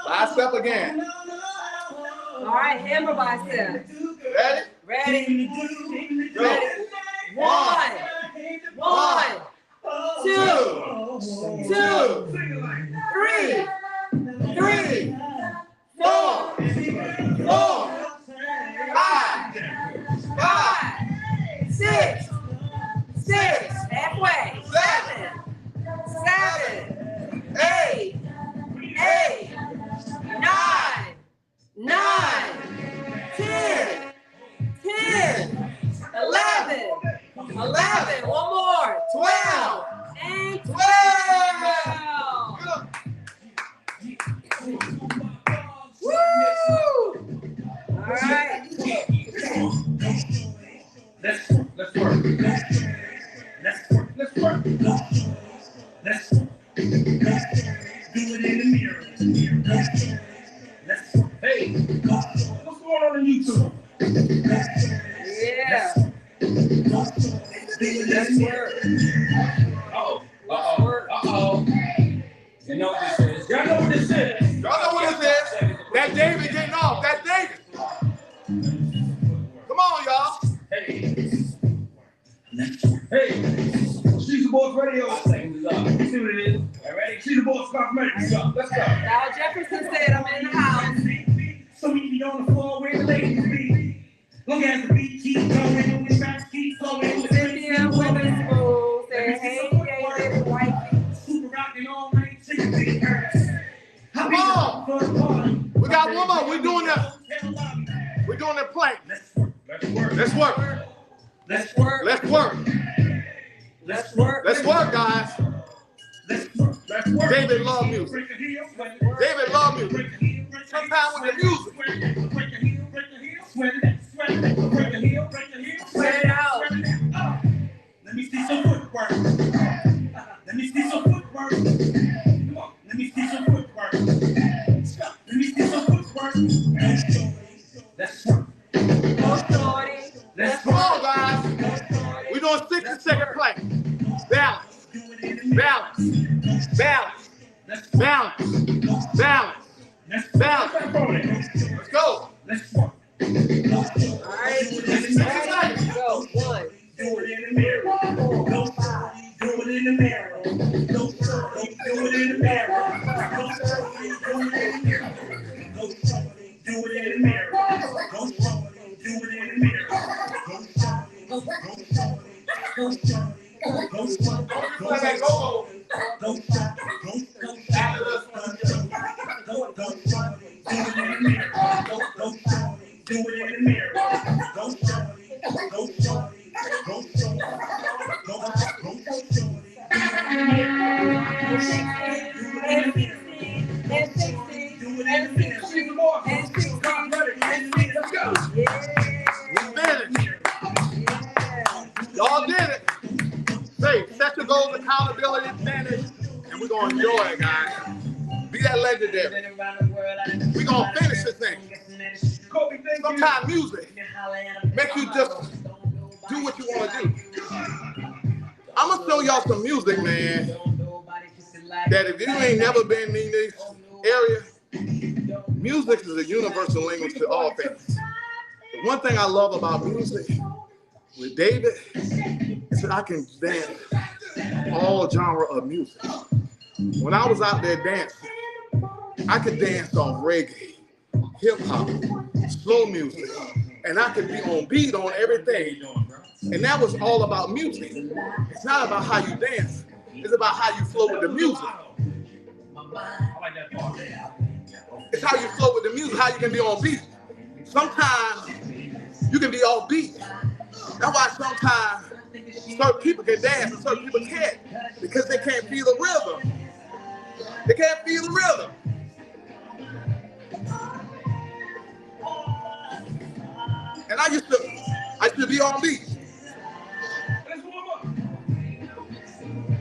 Bicep again. All right, hammer bicep. Ready? Ready? Go. Ready? 1, 2, 3, 4, 5, 6, halfway, 7, 8, 9, 10, 11, one more, 12, and 12. Woo! All right. Let's work. Let's work. Let's do it in the mirror. Hey, what's going on YouTube? Yeah. Let's work. Uh-oh. You know what this is? Y'all know what this is? Y'all know what this is? That David getting off. That David. Come on, y'all. Hey, She's the Boss Radio. See what it is. All right, She's the Boss Radio. Let's go. Al Jefferson said I'm in the house. So we be on the floor where the ladies be. Long as the beat keeps going, the tracks keep flowing. Cynthia Witherspoon said, hey, David, white. Super rockin' all night. work. Let's work. Let's work, guys. Let's work. Let's work. David love music. David love music. Sometimes with the music. Sweat it out. Let me see some footwork. Let me see some footwork. Come on. Let me see some footwork. Let me see some footwork. Let's work. Go shorty. Let's Come on, work. guys. We're doing 60-second play. Balance. Balance. Balance. Balance. Balance. Balance. Let's go. Let's work. All right. Ready? Go. 1. Do it in the mirror. Go shorty, do it in the mirror. Go shorty, do it in the mirror. Go shorty, do it in the mirror. Go shorty, do it in the mirror. Go shorty, do it in the mirror. Go shorty, go shorty, go shorty, go shorty, go shorty. Go shorty, go shorty, do it in the mirror. Go shorty, do it in the mirror. Go shorty, go shorty. Go shorty, go shorty. And 60. And 60. And 60. And 60. Let's go. Yeah. We did it. Y'all did it. Say, set your goals, accountability, manage, and we're going to enjoy it, guys. Be that legendary. We're going to finish this thing. Sometimes music make you just do what you want to do. I'm going to show y'all some music, man, that if you ain't never been in this area, music is a universal language to all things. The one thing I love about music with David is that I can dance all genre of music. When I was out there dancing, I could dance on reggae, hip hop, slow music, and I could be on beat on everything. And that was all about music. It's not about how you dance. It's about how you flow with the music. It's how you flow with the music, how you can be on beat. Sometimes you can be off beat. That's why sometimes certain people can dance and certain people can't, because they can't feel the rhythm. They can't feel the rhythm. And I used to be on beat. Let's warm up.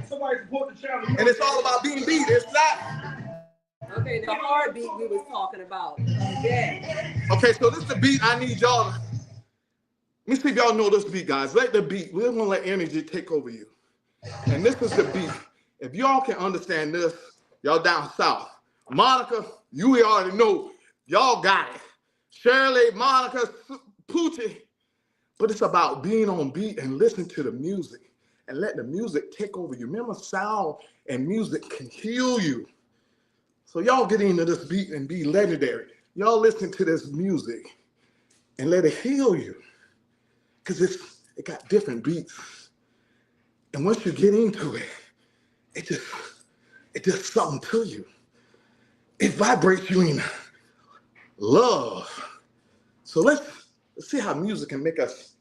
Somebody support the challenge. And it's all about being beat. It's not. Okay, the heartbeat we was talking about. Yeah. Okay, so this is the beat I need y'all to. Let me see if y'all know this beat, guys. Let the beat. We're gonna let energy take over you. And this is the beat. If y'all can understand this, y'all down south. Monica, you already know. Y'all got it. Shirley, Monica, Poochie. But it's about being on beat and listening to the music and let the music take over you. Remember, sound and music can heal you. So y'all get into this beat and be legendary. Y'all listen to this music and let it heal you. Because it got different beats. And once you get into it, it just something to you. It vibrates you in love. So let's see how music can make us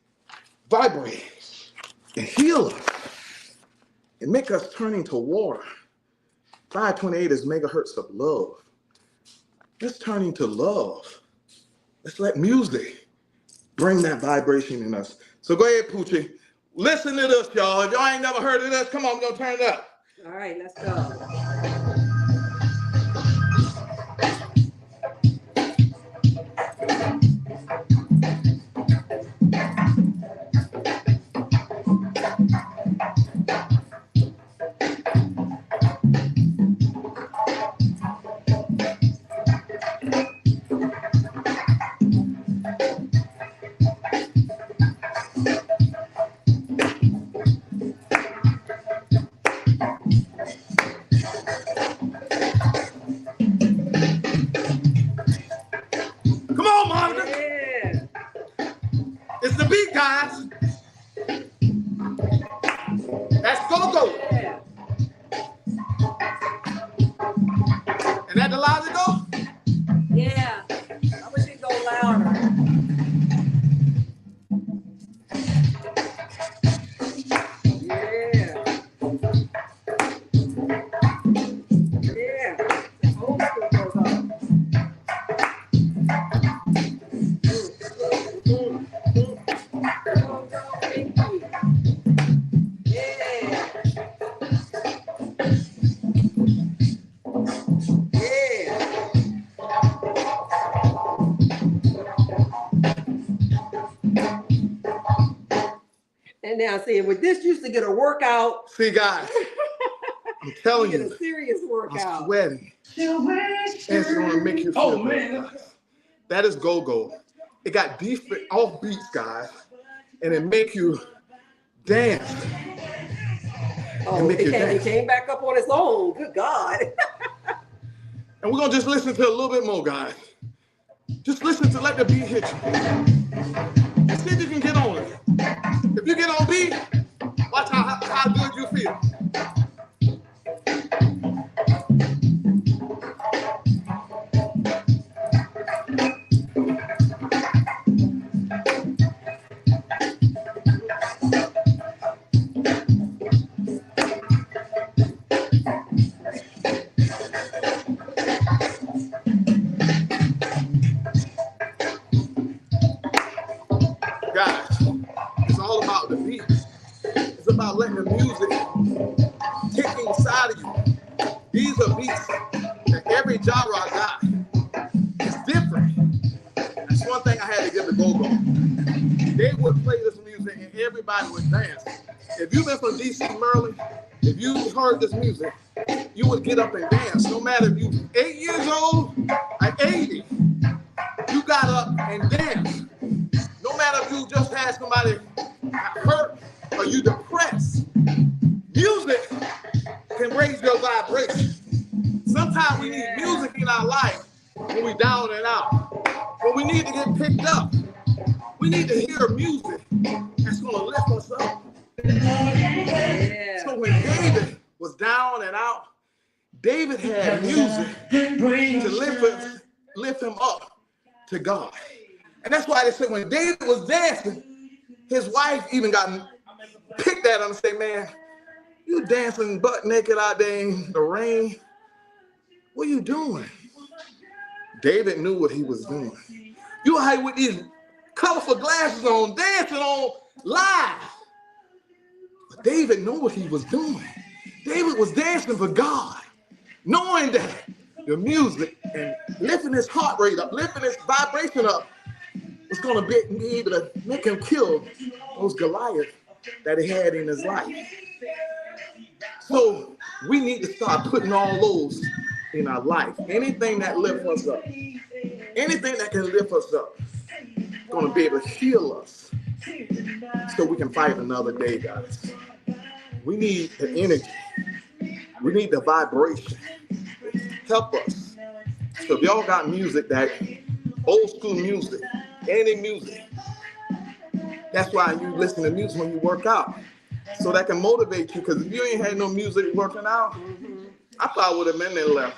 vibrate and heal us and make us turn into water. 528 is megahertz of love. Let's turn into love. Let's let music bring that vibration in us. So go ahead, Poochie. Listen to this, y'all. If y'all ain't never heard of this, come on, we're gonna turn it up. All right, let's go. now saying, with this used to get a workout. See, guys, I'm telling Get you, a serious I'm workout. sweating. And it's gonna make you feel good, guys. That is go-go. It got different off beats, guys, and it make you dance. Oh, it came back up on its own. Good God. And we're gonna just listen to a little bit more, guys. Just listen to let the beat hit you. And see if you can get on it. If you get on beat, watch how good you feel. Guys, it's all about the beat. It's about letting the music take inside of you. These are beats that every genre got. It's different. That's one thing I had to give the go-go. They would play this music and everybody would dance. If you've been from DC, Maryland, if you heard this music, you would get up and dance. No matter if you 8 years old or 80, you got up and danced. No matter if you just had somebody hurt or you depressed, music can raise your vibration. Sometimes we need music in our life when we're down and out. When we need to get picked up, we need to hear music that's going to lift us up. Yeah. So when David was down and out, David had music to lift him up to God. And that's why they said when David was dancing, his wife even got picked at him and say, man, you dancing butt naked out there in the rain. What are you doing? David knew what he was doing. You out here with these colorful glasses on, dancing on live. But David knew what he was doing. David was dancing for God, knowing that the music and lifting his heart rate up, lifting his vibration up, was going to be able to make him kill those Goliaths that he had in his life. So we need to start putting all those in our life. Anything that lifts us up, anything that can lift us up, is going to be able to heal us so we can fight another day, guys. We need the energy. We need the vibration. Help us. So if y'all got music, that old school music, any music, that's why you listen to music when you work out. So that can motivate you, because if you ain't had no music working out, I probably would have been there left.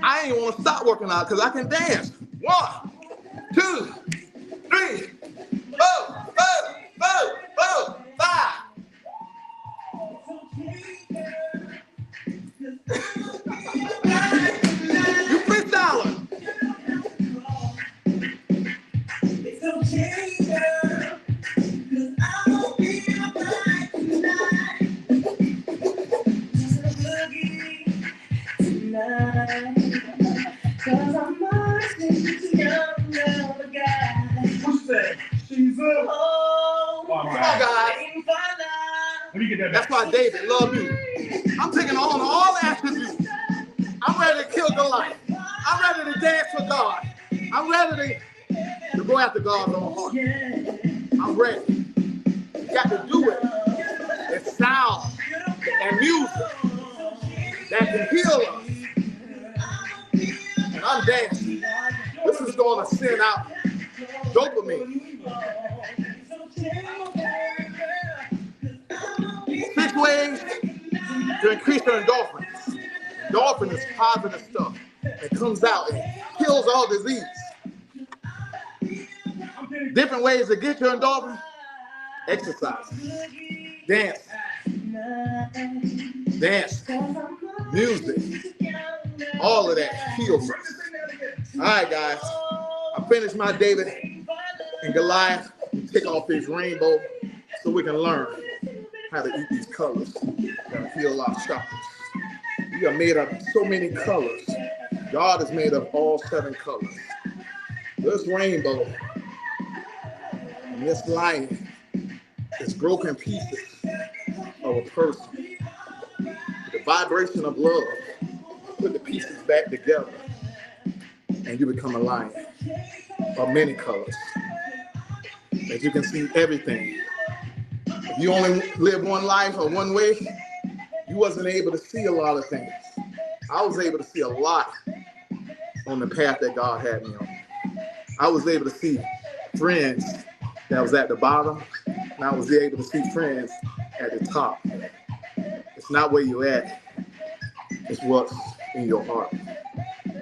I ain't want to stop working out because I can dance. 1, 2, 3, 4, 5. You freestyler. It's okay, girl, 'cause I won't be alright tonight. Just a boogie tonight, 'cause I'm marching to young love guy. What's that? She's a... Oh, Come on, guys. Let me get that That's back. why David loved you. I'm taking on all attributes. I'm ready to kill Goliath. I'm ready to dance for God. I'm ready to go after God's own heart. I'm ready. You got to do it. It's sound and music that can heal us. And I'm dancing. This is going to send out dopamine. 6 ways to increase your endorphins. Endorphin is positive stuff. It comes out and kills all disease. Different ways to get your endorphin: exercise, dance, music, all of that heals us. All right, guys, I finished my David and Goliath. Take off this rainbow so we can learn how to eat these colors that heal our chakras. We are made of so many colors. God is made of all 7 colors. This rainbow and this lion It's broken pieces of a person. The vibration of love, put the pieces back together, and you become a lion of many colors. As you can see everything. If you only live one life or one way, you wasn't able to see a lot of things. I was able to see a lot on the path that God had me on. I was able to see friends that was at the bottom, and I was able to see friends at the top. It's not where you're at, it's what's in your heart.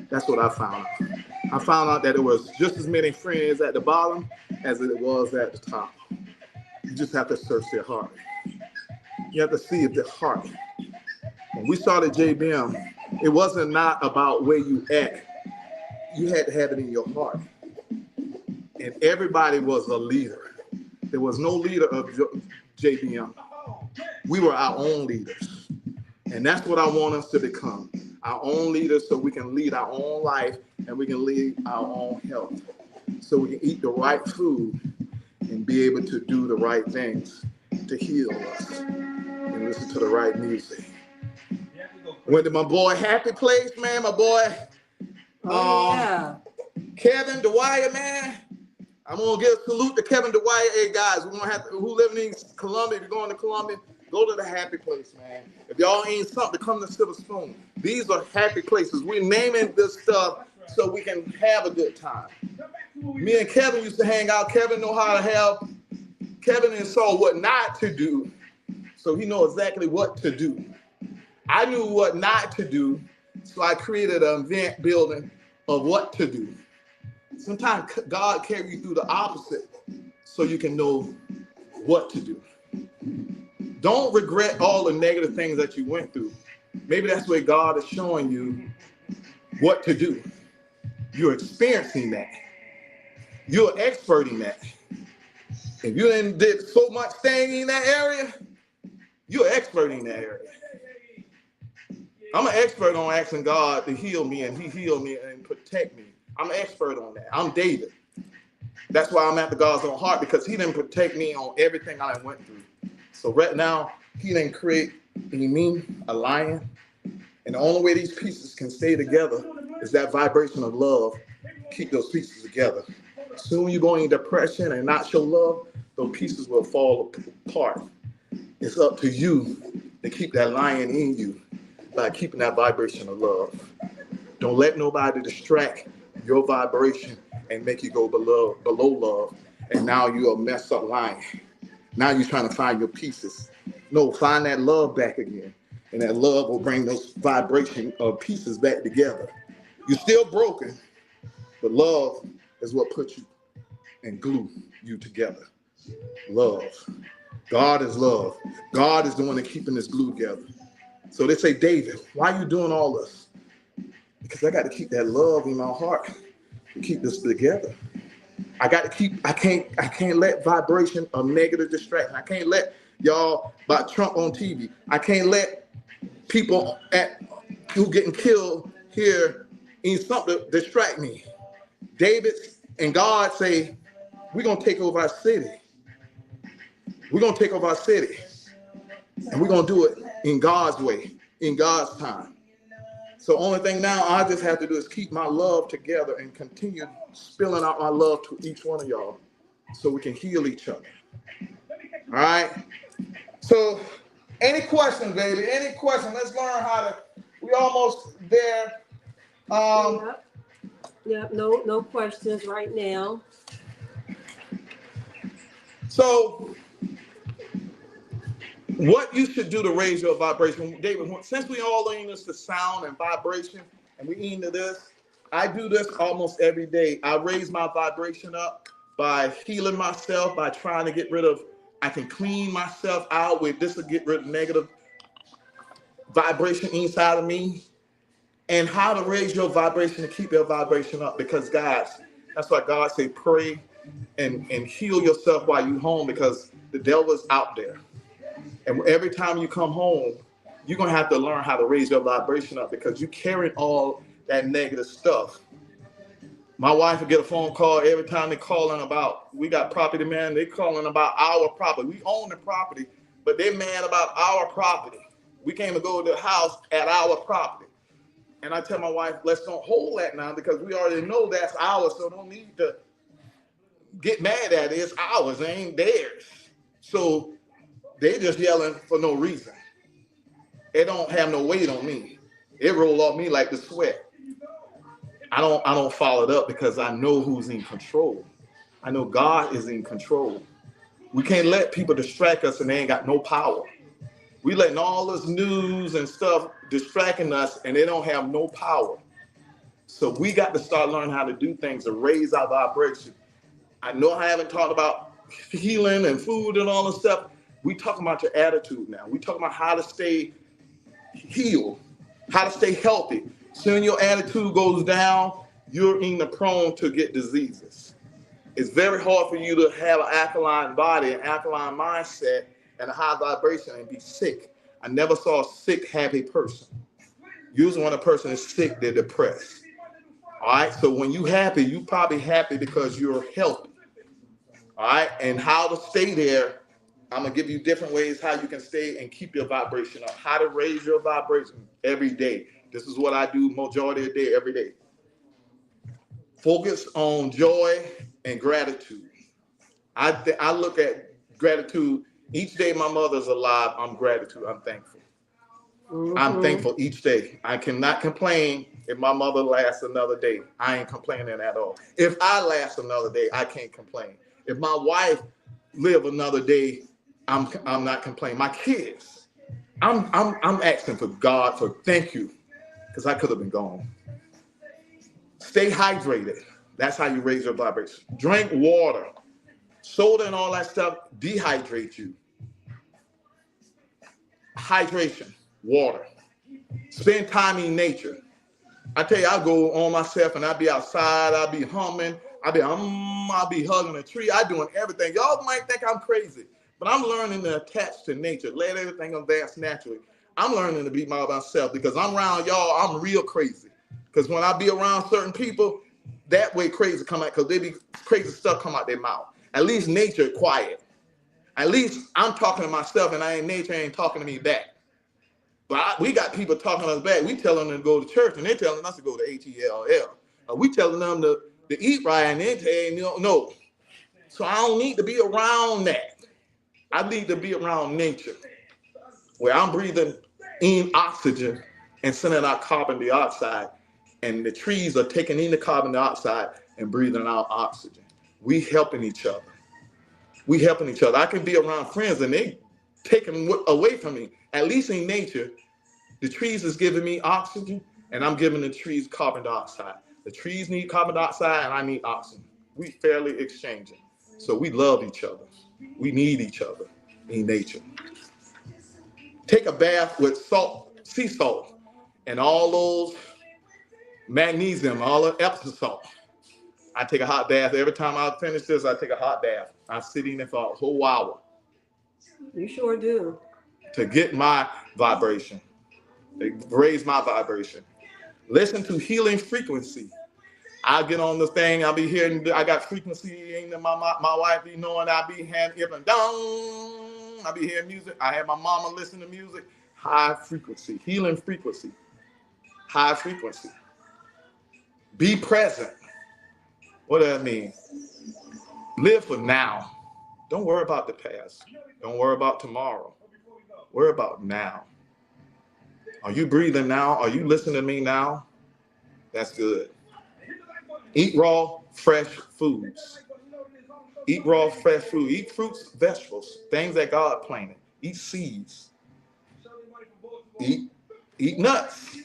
That's what I found out. I found out that there was just as many friends at the bottom as it was at the top. You just have to search their heart. You have to see if their heart. When we started JBM, it wasn't not about where you at. You had to have it in your heart. And everybody was a leader. There was no leader of JBM. We were our own leaders. And that's what I want us to become. Our own leaders so we can lead our own life and we can lead our own health. So we can eat the right food and be able to do the right things to heal us and listen to the right music. Went to my boy Happy Place, man, my boy Kevin Dwyer, man. I'm gonna give a salute to Kevin Dwyer. Hey guys, we're gonna have to, who live in Columbia, if you're going to Columbia, go to the Happy Place, man. If y'all ain't something, come to Silver Spoon. These are happy places. We're naming this stuff so we can have a good time. Me and Kevin used to hang out. Kevin know how to help. Kevin saw what not to do, so he knows exactly what to do. I knew what not to do, so I created an event building of what to do. Sometimes God carries you through the opposite so you can know what to do. Don't regret all the negative things that you went through. Maybe that's where God is showing you what to do. You're experiencing that. You're an expert in that. If you didn't did so much thing in that area, you're an expert in that area. I'm an expert on asking God to heal me, and he healed me and protect me. I'm an expert on that. I'm David. That's why I'm after God's own heart, because he didn't protect me on everything I went through. So right now, he didn't create in me a lion. And the only way these pieces can stay together is that vibration of love. Keep those pieces together. Soon you go in depression and not show love, those pieces will fall apart. It's up to you to keep that lion in you by keeping that vibration of love. Don't let nobody distract your vibration and make you go below love. And now you're a messed up lion. Now you're trying to find your pieces. No, find that love back again. And that love will bring those vibration of pieces back together. You're still broken, but love is what puts you and glue you together. Love. God is love. God is the one that's keeping this glue together. So they say, David, why are you doing all this? Because I got to keep that love in my heart to keep this together. I can't let vibration of negative distraction. I can't let y'all about Trump on TV. I can't let people who getting killed here in something distract me. David and God say, we're going to take over our city. We're going to take over our city. And we're going to do it in God's way, in God's time. So only thing now I just have to do is keep my love together and continue spilling out my love to each one of y'all so we can heal each other. All right? So any questions, baby? Any questions? Let's learn how to, we almost there. Yep, no questions right now. So what you should do to raise your vibration, David, since we all lean this to sound and vibration, and we into this, I do this almost every day. I raise my vibration up by healing myself, by trying to get rid of, I can clean myself out with this to get rid of negative vibration inside of me. And how to raise your vibration to keep your vibration up, because guys, that's why God say pray and heal yourself while you home, because the devil is out there. And every time you come home, you're going to have to learn how to raise your vibration up, because you carry all that negative stuff. My wife would get a phone call every time they calling about, we got property, man. They calling about our property. We own the property, but they mad about our property. We came to go to the house at our property. And I tell my wife, let's don't hold that now because we already know that's ours, so don't need to get mad at it. It's ours, it ain't theirs. So they just yelling for no reason. It don't have no weight on me. It roll off me like the sweat. I don't follow it up because I know who's in control. I know God is in control. We can't let people distract us and they ain't got no power. We letting all this news and stuff distracting us and they don't have no power. So we got to start learning how to do things to raise our vibration. I know I haven't talked about healing and food and all this stuff. We talking about your attitude now. We talking about how to stay healed, how to stay healthy. Soon your attitude goes down, you're in the prone to get diseases. It's very hard for you to have an alkaline body, an alkaline mindset, and a high vibration and be sick. I never saw a sick, happy person. Usually when a person is sick, they're depressed. All right, so when you happy, you probably happy because you're healthy. All right, and how to stay there, I'm gonna give you different ways how you can stay and keep your vibration up. How to raise your vibration every day. This is what I do majority of the day, every day. Focus on joy and gratitude. I look at gratitude each day my mother's alive. I'm gratitude. I'm thankful. I'm thankful each day. I cannot complain if my mother lasts another day. I ain't complaining at all. If I last another day, I can't complain. If my wife live another day, I'm not complaining. My kids, I'm asking for God for thank you because I could have been gone. Stay hydrated. That's how you raise your vibration. Drink water. Soda and all that stuff dehydrate you. Hydration, water. Spend time in nature. I tell you, I go on myself and I be outside, I be humming, I be hugging a tree, I doing everything. Y'all might think I'm crazy, but I'm learning to attach to nature, let everything advance naturally. I'm learning to be myself because I'm around y'all, I'm real crazy. Because when I be around certain people, that way crazy come out because they be crazy stuff come out their mouth. At least nature quiet. At least I'm talking to myself and nature ain't talking to me back. But we got people talking us back. We telling them to go to church and they're telling us to go to H-E-L-L. We telling them to eat right and they're saying, no. So I don't need to be around that. I need to be around nature where I'm breathing in oxygen and sending out carbon dioxide. And the trees are taking in the carbon dioxide and breathing out oxygen. We helping each other. We helping each other. I can be around friends and they taking away from me. At least in nature, the trees is giving me oxygen and I'm giving the trees carbon dioxide. The trees need carbon dioxide and I need oxygen. We fairly exchanging. So we love each other. We need each other in nature. Take a bath with salt, sea salt, and all those magnesium, all the Epsom salt. I take a hot bath. Every time I finish this, I take a hot bath. I sit in there for a whole hour. You sure do. To get my vibration. They raise my vibration. Listen to healing frequency. I get on the thing, I'll be hearing, I got frequency in my wife be knowing I be having if and dong. I be hearing music. I have my mama listen to music. High frequency, healing frequency. High frequency. Be present. What does that mean? Live for now. Don't worry about the past. Don't worry about tomorrow. Worry about now. Are you breathing now? Are you listening to me now? That's good. Eat raw, fresh foods. Eat raw, fresh food. Eat fruits, vegetables, things that God planted. Eat seeds. Eat nuts.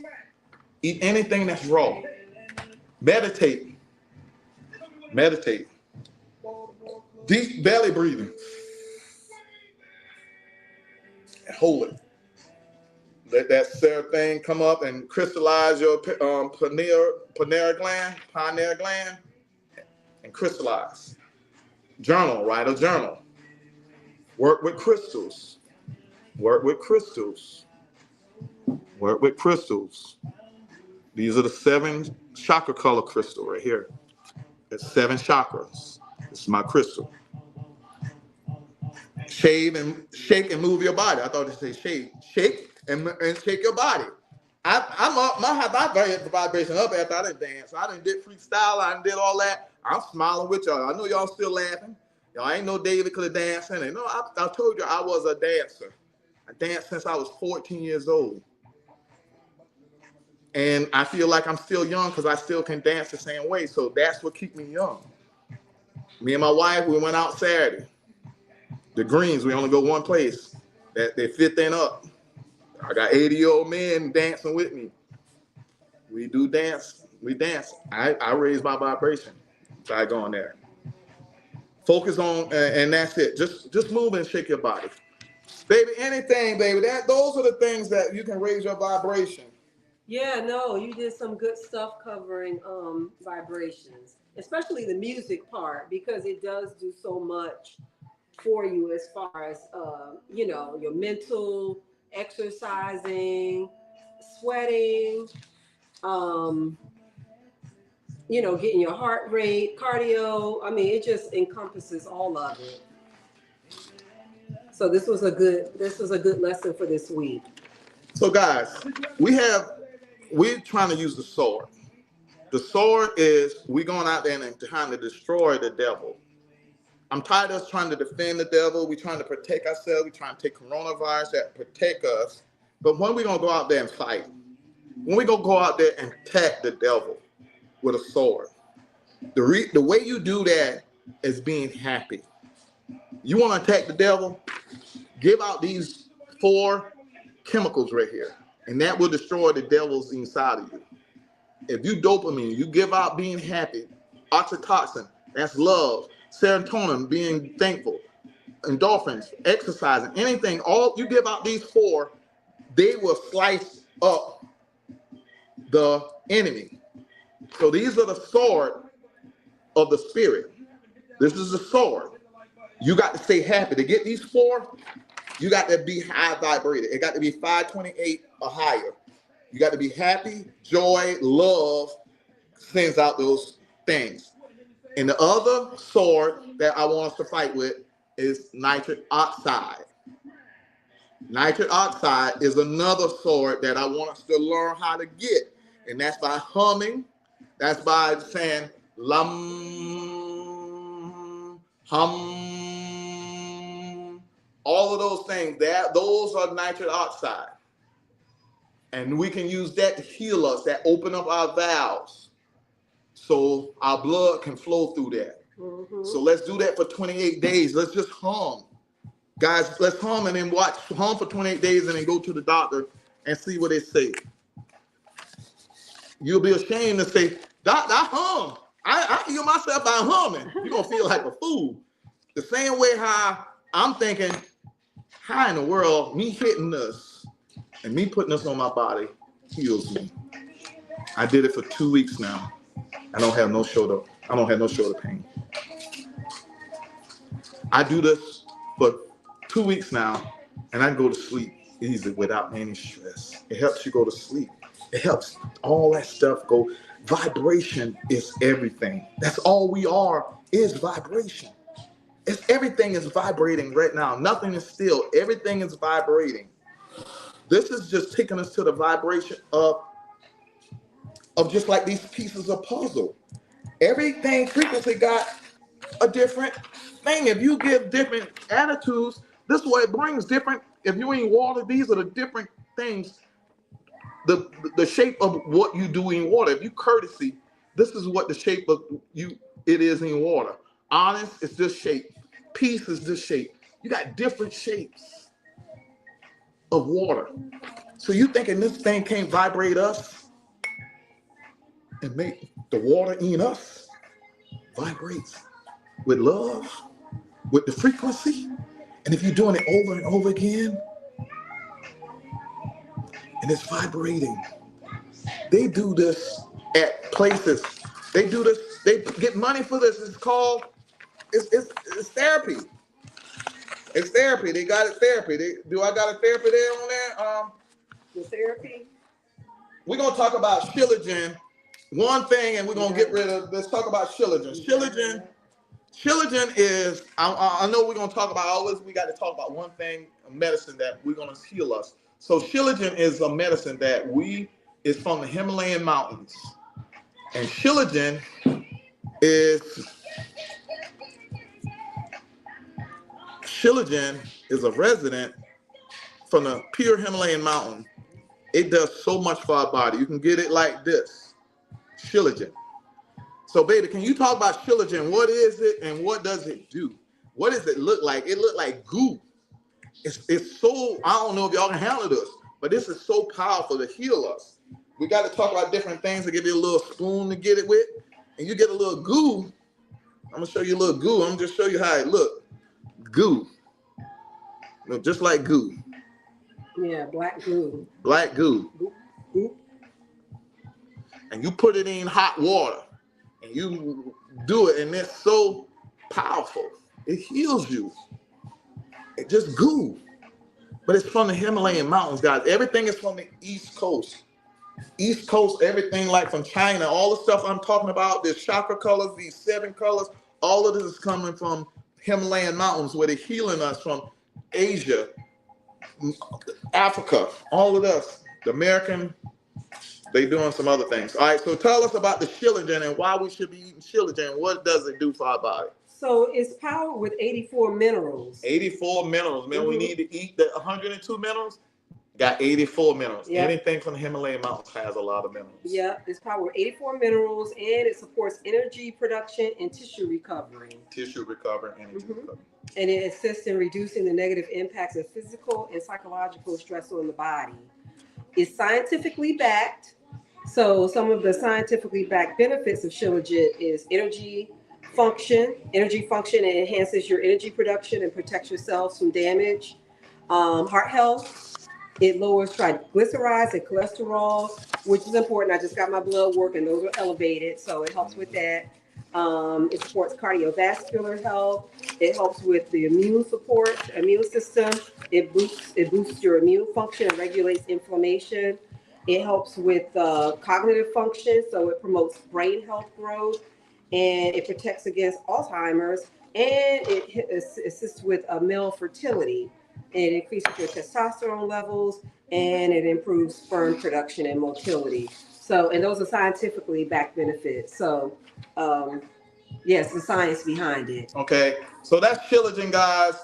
Eat anything that's raw. Meditate. Meditate. Deep belly breathing. Hold it. Let that serotonin thing come up and crystallize your pineal gland, and crystallize. Journal, write a journal. Work with crystals. Work with crystals. Work with crystals. These are the 7 chakra color crystal right here. It's 7 chakras. This is my crystal. Shave and shake and move your body. I thought it said shake. Shake and shake your body. I'm up, my vibration up after I done dance. I done did freestyle, I done did all that. I'm smiling with y'all. I know y'all still laughing. Y'all ain't no David could have danced. And no, I told you I was a dancer. I danced since I was 14 years old. And I feel like I'm still young because I still can dance the same way. So that's what keeps me young. Me and my wife, we went out Saturday. The Greens, we only go one place. That they 15 up. I got 80-year-old men dancing with me. We do dance. We dance. I raise my vibration by going there. Focus on, and that's it. Just move and shake your body, baby. Anything, baby. Those are the things that you can raise your vibration. Yeah, no, you did some good stuff covering vibrations, especially the music part, because it does do so much for you as far as your mental, exercising, sweating, um, getting your heart rate, cardio. I mean, it just encompasses all of it. So this was a good lesson for this week. So guys, we're trying to use the sword. The sword is we going out there and trying to destroy the devil. I'm tired of us trying to defend the devil. We're trying to protect ourselves. We're trying to take coronavirus that protect us. But when we gonna go out there and fight? When we gonna go out there and attack the devil with a sword? The way you do that is being happy. You want to attack the devil? Give out these 4 chemicals right here, and that will destroy the devils inside of you. If you dopamine, you give out being happy. Oxytocin, that's love. Serotonin, being thankful. Endorphins, exercising, anything. All you give out these 4, they will slice up the enemy. So these are the sword of the spirit. This is the sword. You got to stay happy. To get these 4, you got to be high vibrated. It got to be 528 or higher. You got to be happy, joy, love sends out those things. And the other sword that I want us to fight with is nitric oxide. Nitric oxide is another sword that I want us to learn how to get. And that's by humming. That's by saying lum, hum, all of those things. Those are nitric oxide. And we can use that to heal us, that open up our valves so our blood can flow through that. Mm-hmm. So let's do that for 28 days. Let's just hum. Guys, let's hum and then hum for 28 days and then go to the doctor and see what they say. You'll be ashamed to say, Doctor, I hum. I heal myself by humming. You're going to feel like a fool. The same way how I'm thinking, how in the world me hitting this and me putting this on my body heals me. I did it for 2 weeks now. I don't have no shoulder pain. I do this for 2 weeks now, and I go to sleep easy without any stress. It helps you go to sleep. It helps all that stuff go. Vibration is everything. That's all we are, is vibration. Everything is vibrating right now. Nothing is still. Everything is vibrating. This is just taking us to the vibration of just like these pieces of puzzle. Everything frequency got a different thing. If you give different attitudes, this way it brings different. If you eat water, these are the different things. The shape of what you do in water. If you courtesy, this is what the shape of you it is in water. Honest is this shape. Peace is this shape. You got different shapes of water. So you thinking this thing can't vibrate us and make the water in us vibrates with love, with the frequency. And if you're doing it over and over again, and it's vibrating. They do this at places. They do this. They get money for this. It's called. It's therapy. It's therapy. They got it therapy. Do I got a therapy there on that? The therapy. We're gonna talk about Shilajit one thing, and we're gonna get rid of. Let's talk about Shilajit. Shilajit is. I know we're gonna talk about all this. We got to talk about one thing, a medicine that we're gonna heal us. So Shilajit is a medicine that is from the Himalayan mountains, and Shilajit is a resident from the pure Himalayan mountain. It does so much for our body. You can get it like this, Shilajit. So, baby, can you talk about Shilajit? What is it and what does it do? What does it look like? It look like goo. It's so, I don't know if y'all can handle this, but this is so powerful to heal us. We got to talk about different things to give you a little spoon to get it with. And you get a little goo. I'm going to show you a little goo. I'm going to just show you how it look. Goo. Look, just like goo. Yeah, black goo. Black goo. Goo. And you put it in hot water. And you do it, and it's so powerful. It heals you. It just goo. But it's from the Himalayan mountains, guys. Everything is from the East Coast. East Coast, everything like from China. All the stuff I'm talking about, the chakra colors, these 7 colors, all of this is coming from Himalayan mountains where they're healing us from Asia, Africa, all of us. The American, they doing some other things. All right, so tell us about the Shilajit and why we should be eating Shilajit and what does it do for our body? So it's powered with 84 minerals. 84 minerals. Man, we need to eat the 102 minerals. Got 84 minerals. Yep. Anything from the Himalayan mountains has a lot of minerals. Yeah, it's powered with 84 minerals, and it supports energy production and tissue recovery. Tissue recovery, energy recovery. And it assists in reducing the negative impacts of physical and psychological stress on the body. It's scientifically backed. So some of the scientifically backed benefits of Shilajit is energy function. Energy function, it enhances your energy production and protects your cells from damage. Heart health. It lowers triglycerides and cholesterol, which is important. I just got my blood work and those are elevated, so it helps with that. It supports cardiovascular health. It helps with the immune system. It boosts your immune function and regulates inflammation. It helps with cognitive function, so it promotes brain health growth, and it protects against Alzheimer's, and it assists with male fertility. It increases your testosterone levels, and it improves sperm production and motility. So, and those are scientifically backed benefits. So, yes, the science behind it. Okay, so that's Shilajit, guys.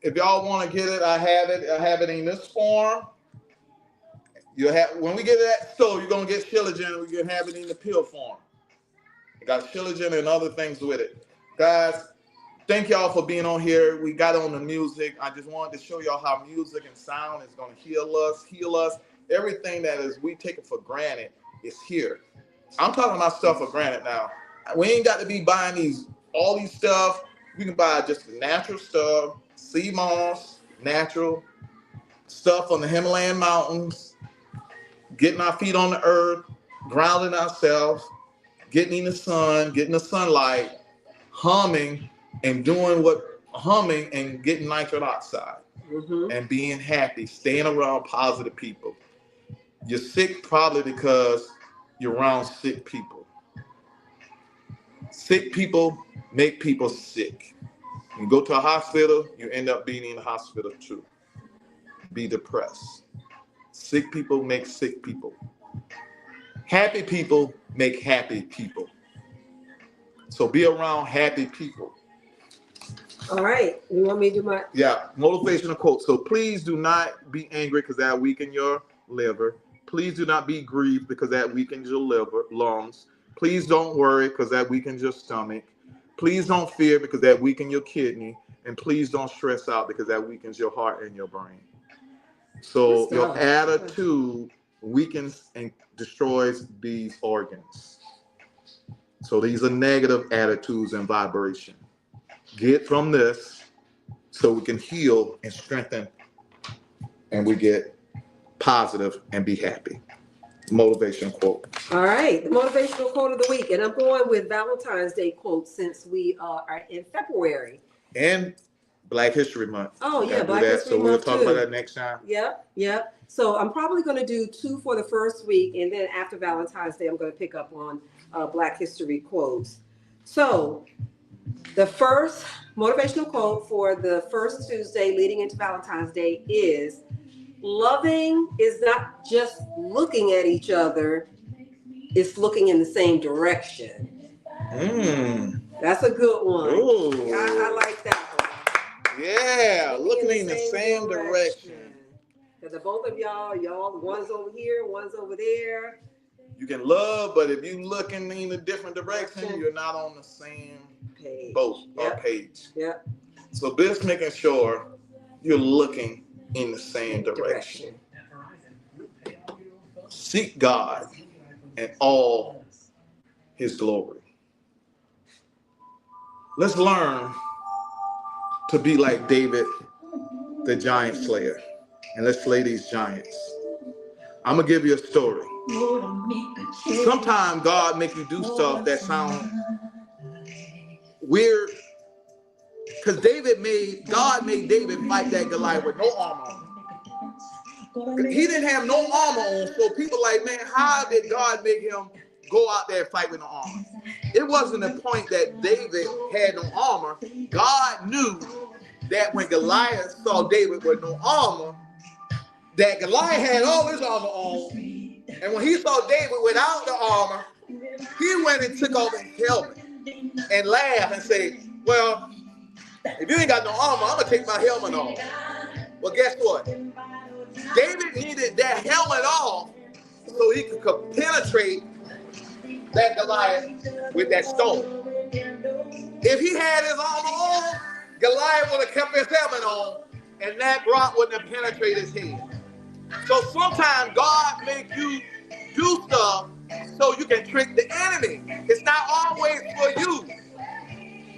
If y'all want to get it, I have it. I have it in this form. You have when we get it at the store, you're gonna get Shilajit. We can have it in the pill form. It got Shilajit and other things with it, guys. Thank y'all for being on here. We got on the music. I just wanted to show y'all how music and sound is going to heal us. Everything that is we take it for granted is here. I'm talking about stuff for granted now. We ain't got to be buying all these stuff. We can buy just the natural stuff, sea moss, natural stuff from the Himalayan mountains, getting our feet on the earth, grounding ourselves, getting in the sun, getting the sunlight, humming, and humming and getting nitric oxide and being happy, staying around positive people. You're sick probably because you're around sick people. Sick people make people sick. You go to a hospital, you end up being in the hospital too. Be depressed. Sick people make sick people. Happy people make happy people. So be around happy people. All right. You want me to do my... Yeah, motivational quote. So please do not be angry because that weakens your liver. Please do not be grieved because that weakens your lungs. Please don't worry because that weakens your stomach. Please don't fear because that weakens your kidney. And please don't stress out because that weakens your heart and your brain. So your attitude weakens and destroys these organs. So these are negative attitudes and vibration. Get from this so we can heal and strengthen and we get positive and be happy. Motivation quote. All right, the motivational quote of the week. And I'm going with Valentine's Day quote since we are in February. And Black History Month. Oh yeah, Gotta do Black that. History So we'll Month talk too. about that next time. Yep. So I'm probably going to do 2 for the first week, and then after Valentine's Day, I'm going to pick up on Black History quotes. So the first motivational quote for the first Tuesday leading into Valentine's Day is, loving is not just looking at each other, it's looking in the same direction. That's a good one. Ooh. I like that one. Yeah, looking in the same direction. Because the both of y'all, one's over here, one's over there. You can love, but if you looking in a different direction, you're not on the same boat or page. Yep. So just making sure you're looking in the same direction. Seek God and all his glory. Let's learn to be like David, the giant slayer. And let's slay these giants. I'm going to give you a story. Sometimes God make you do stuff that sound weird. Because God made David fight that Goliath with no armor on. He didn't have no armor on. So people like, man, how did God make him go out there and fight with no armor? It wasn't the point that David had no armor. God knew that when Goliath saw David with no armor, that Goliath had all his armor on. And when he saw David without the armor, he went and took off his helmet and laughed and said, well, if you ain't got no armor, I'm going to take my helmet off. Well, guess what? David needed that helmet off so he could penetrate that Goliath with that stone. If he had his armor on, Goliath would have kept his helmet on, and that rock wouldn't have penetrated his head. So sometimes God makes you do stuff so you can trick the enemy. It's not always for you.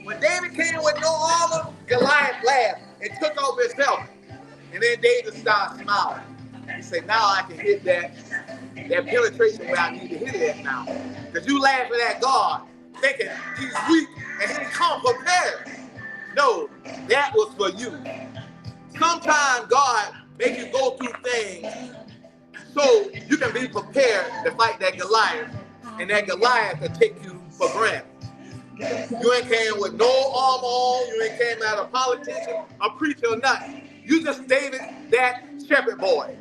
When David came with no armor, Goliath laughed and took off his helmet. And then David started smiling. He said, now I can hit that penetration where I need to hit it at now. Because you laughing at God, thinking he's weak and he didn't come prepared. No, that was for you. Sometimes God makes you go through things so you can be prepared to fight that Goliath. And that Goliath can take you for granted. You ain't came with no armor on. You ain't came out a politician, a preacher, or nothing. You just David, that shepherd boy.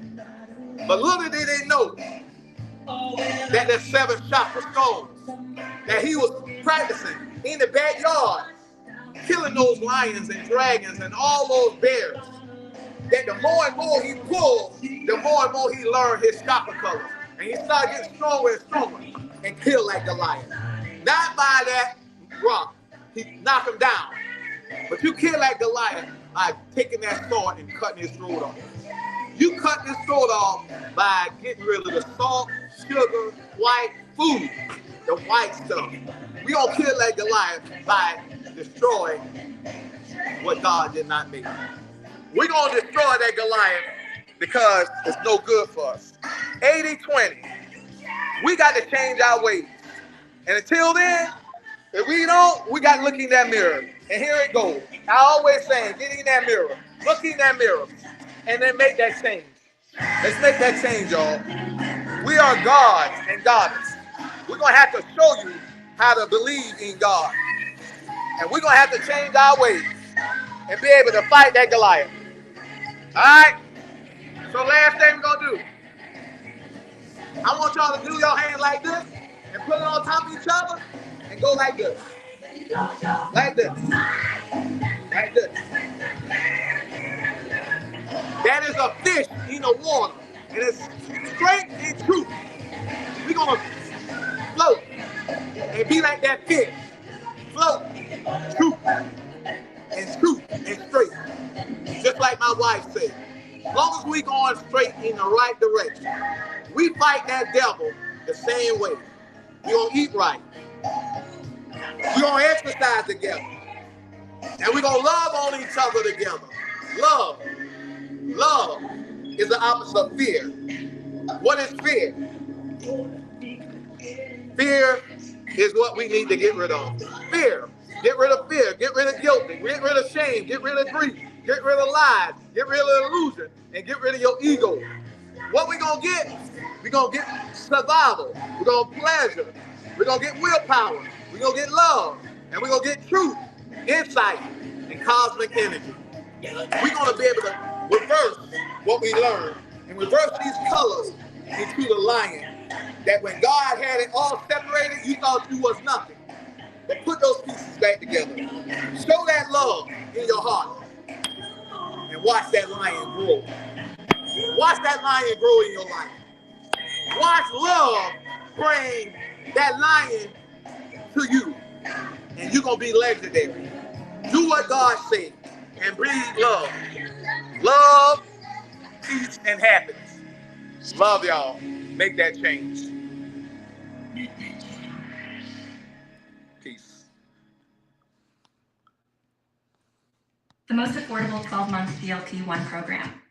But little did they know that the 7 sharp stones that he was practicing in the backyard, killing those lions and dragons and all those bears. That the more and more he pulled, the more and more he learned his sharper colors. And he started getting stronger and stronger and killed like Goliath. Not by that rock. He knocked him down. But you kill like Goliath by taking that sword and cutting his throat off. You cut his throat off by getting rid of the salt, sugar, white food, the white stuff. We don't kill like Goliath by destroying what God did not make. We're going to destroy that Goliath because it's no good for us. 80-20. We got to change our ways. And until then, if we don't, we got to look in that mirror. And here it goes. I always say, get in that mirror. Look in that mirror. And then make that change. Let's make that change, y'all. We are gods and goddess. We're going to have to show you how to believe in God. And we're going to have to change our ways and be able to fight that Goliath. All right? So last thing we're going to do. I want y'all to do your hands like this and put it on top of each other and go like this. Like this. Like this. That is a fish in the water. And it's straight and true. We're going to float and be like that fish. Float, true, and true, and straight. Just like my wife said. As long as we going straight in the right direction, we fight that devil the same way. We're going to eat right. We're going to exercise together. And we're going to love on each other together. Love. Love is the opposite of fear. What is fear? Fear is what we need to get rid of. Fear. Get rid of fear. Get rid of guilt. Get rid of shame. Get rid of grief. Get rid of lies. Get rid of illusion. And get rid of your ego. What we gonna get? We gonna get survival. We're gonna pleasure. We're gonna get willpower. We're gonna get love. And we're gonna get truth, insight, and cosmic energy. We're gonna be able to reverse what we learned and reverse these colors into the lion. That when God had it all separated, you thought you was nothing. But put those pieces back together. Show that love in your heart. And watch that lion grow. Watch that lion grow in your life. Watch love bring that lion to you. And you're going to be legendary. Do what God said and breathe love. Love, peace, and happiness. Love y'all. Make that change. Peace. The most affordable 12-month GLP-1 program.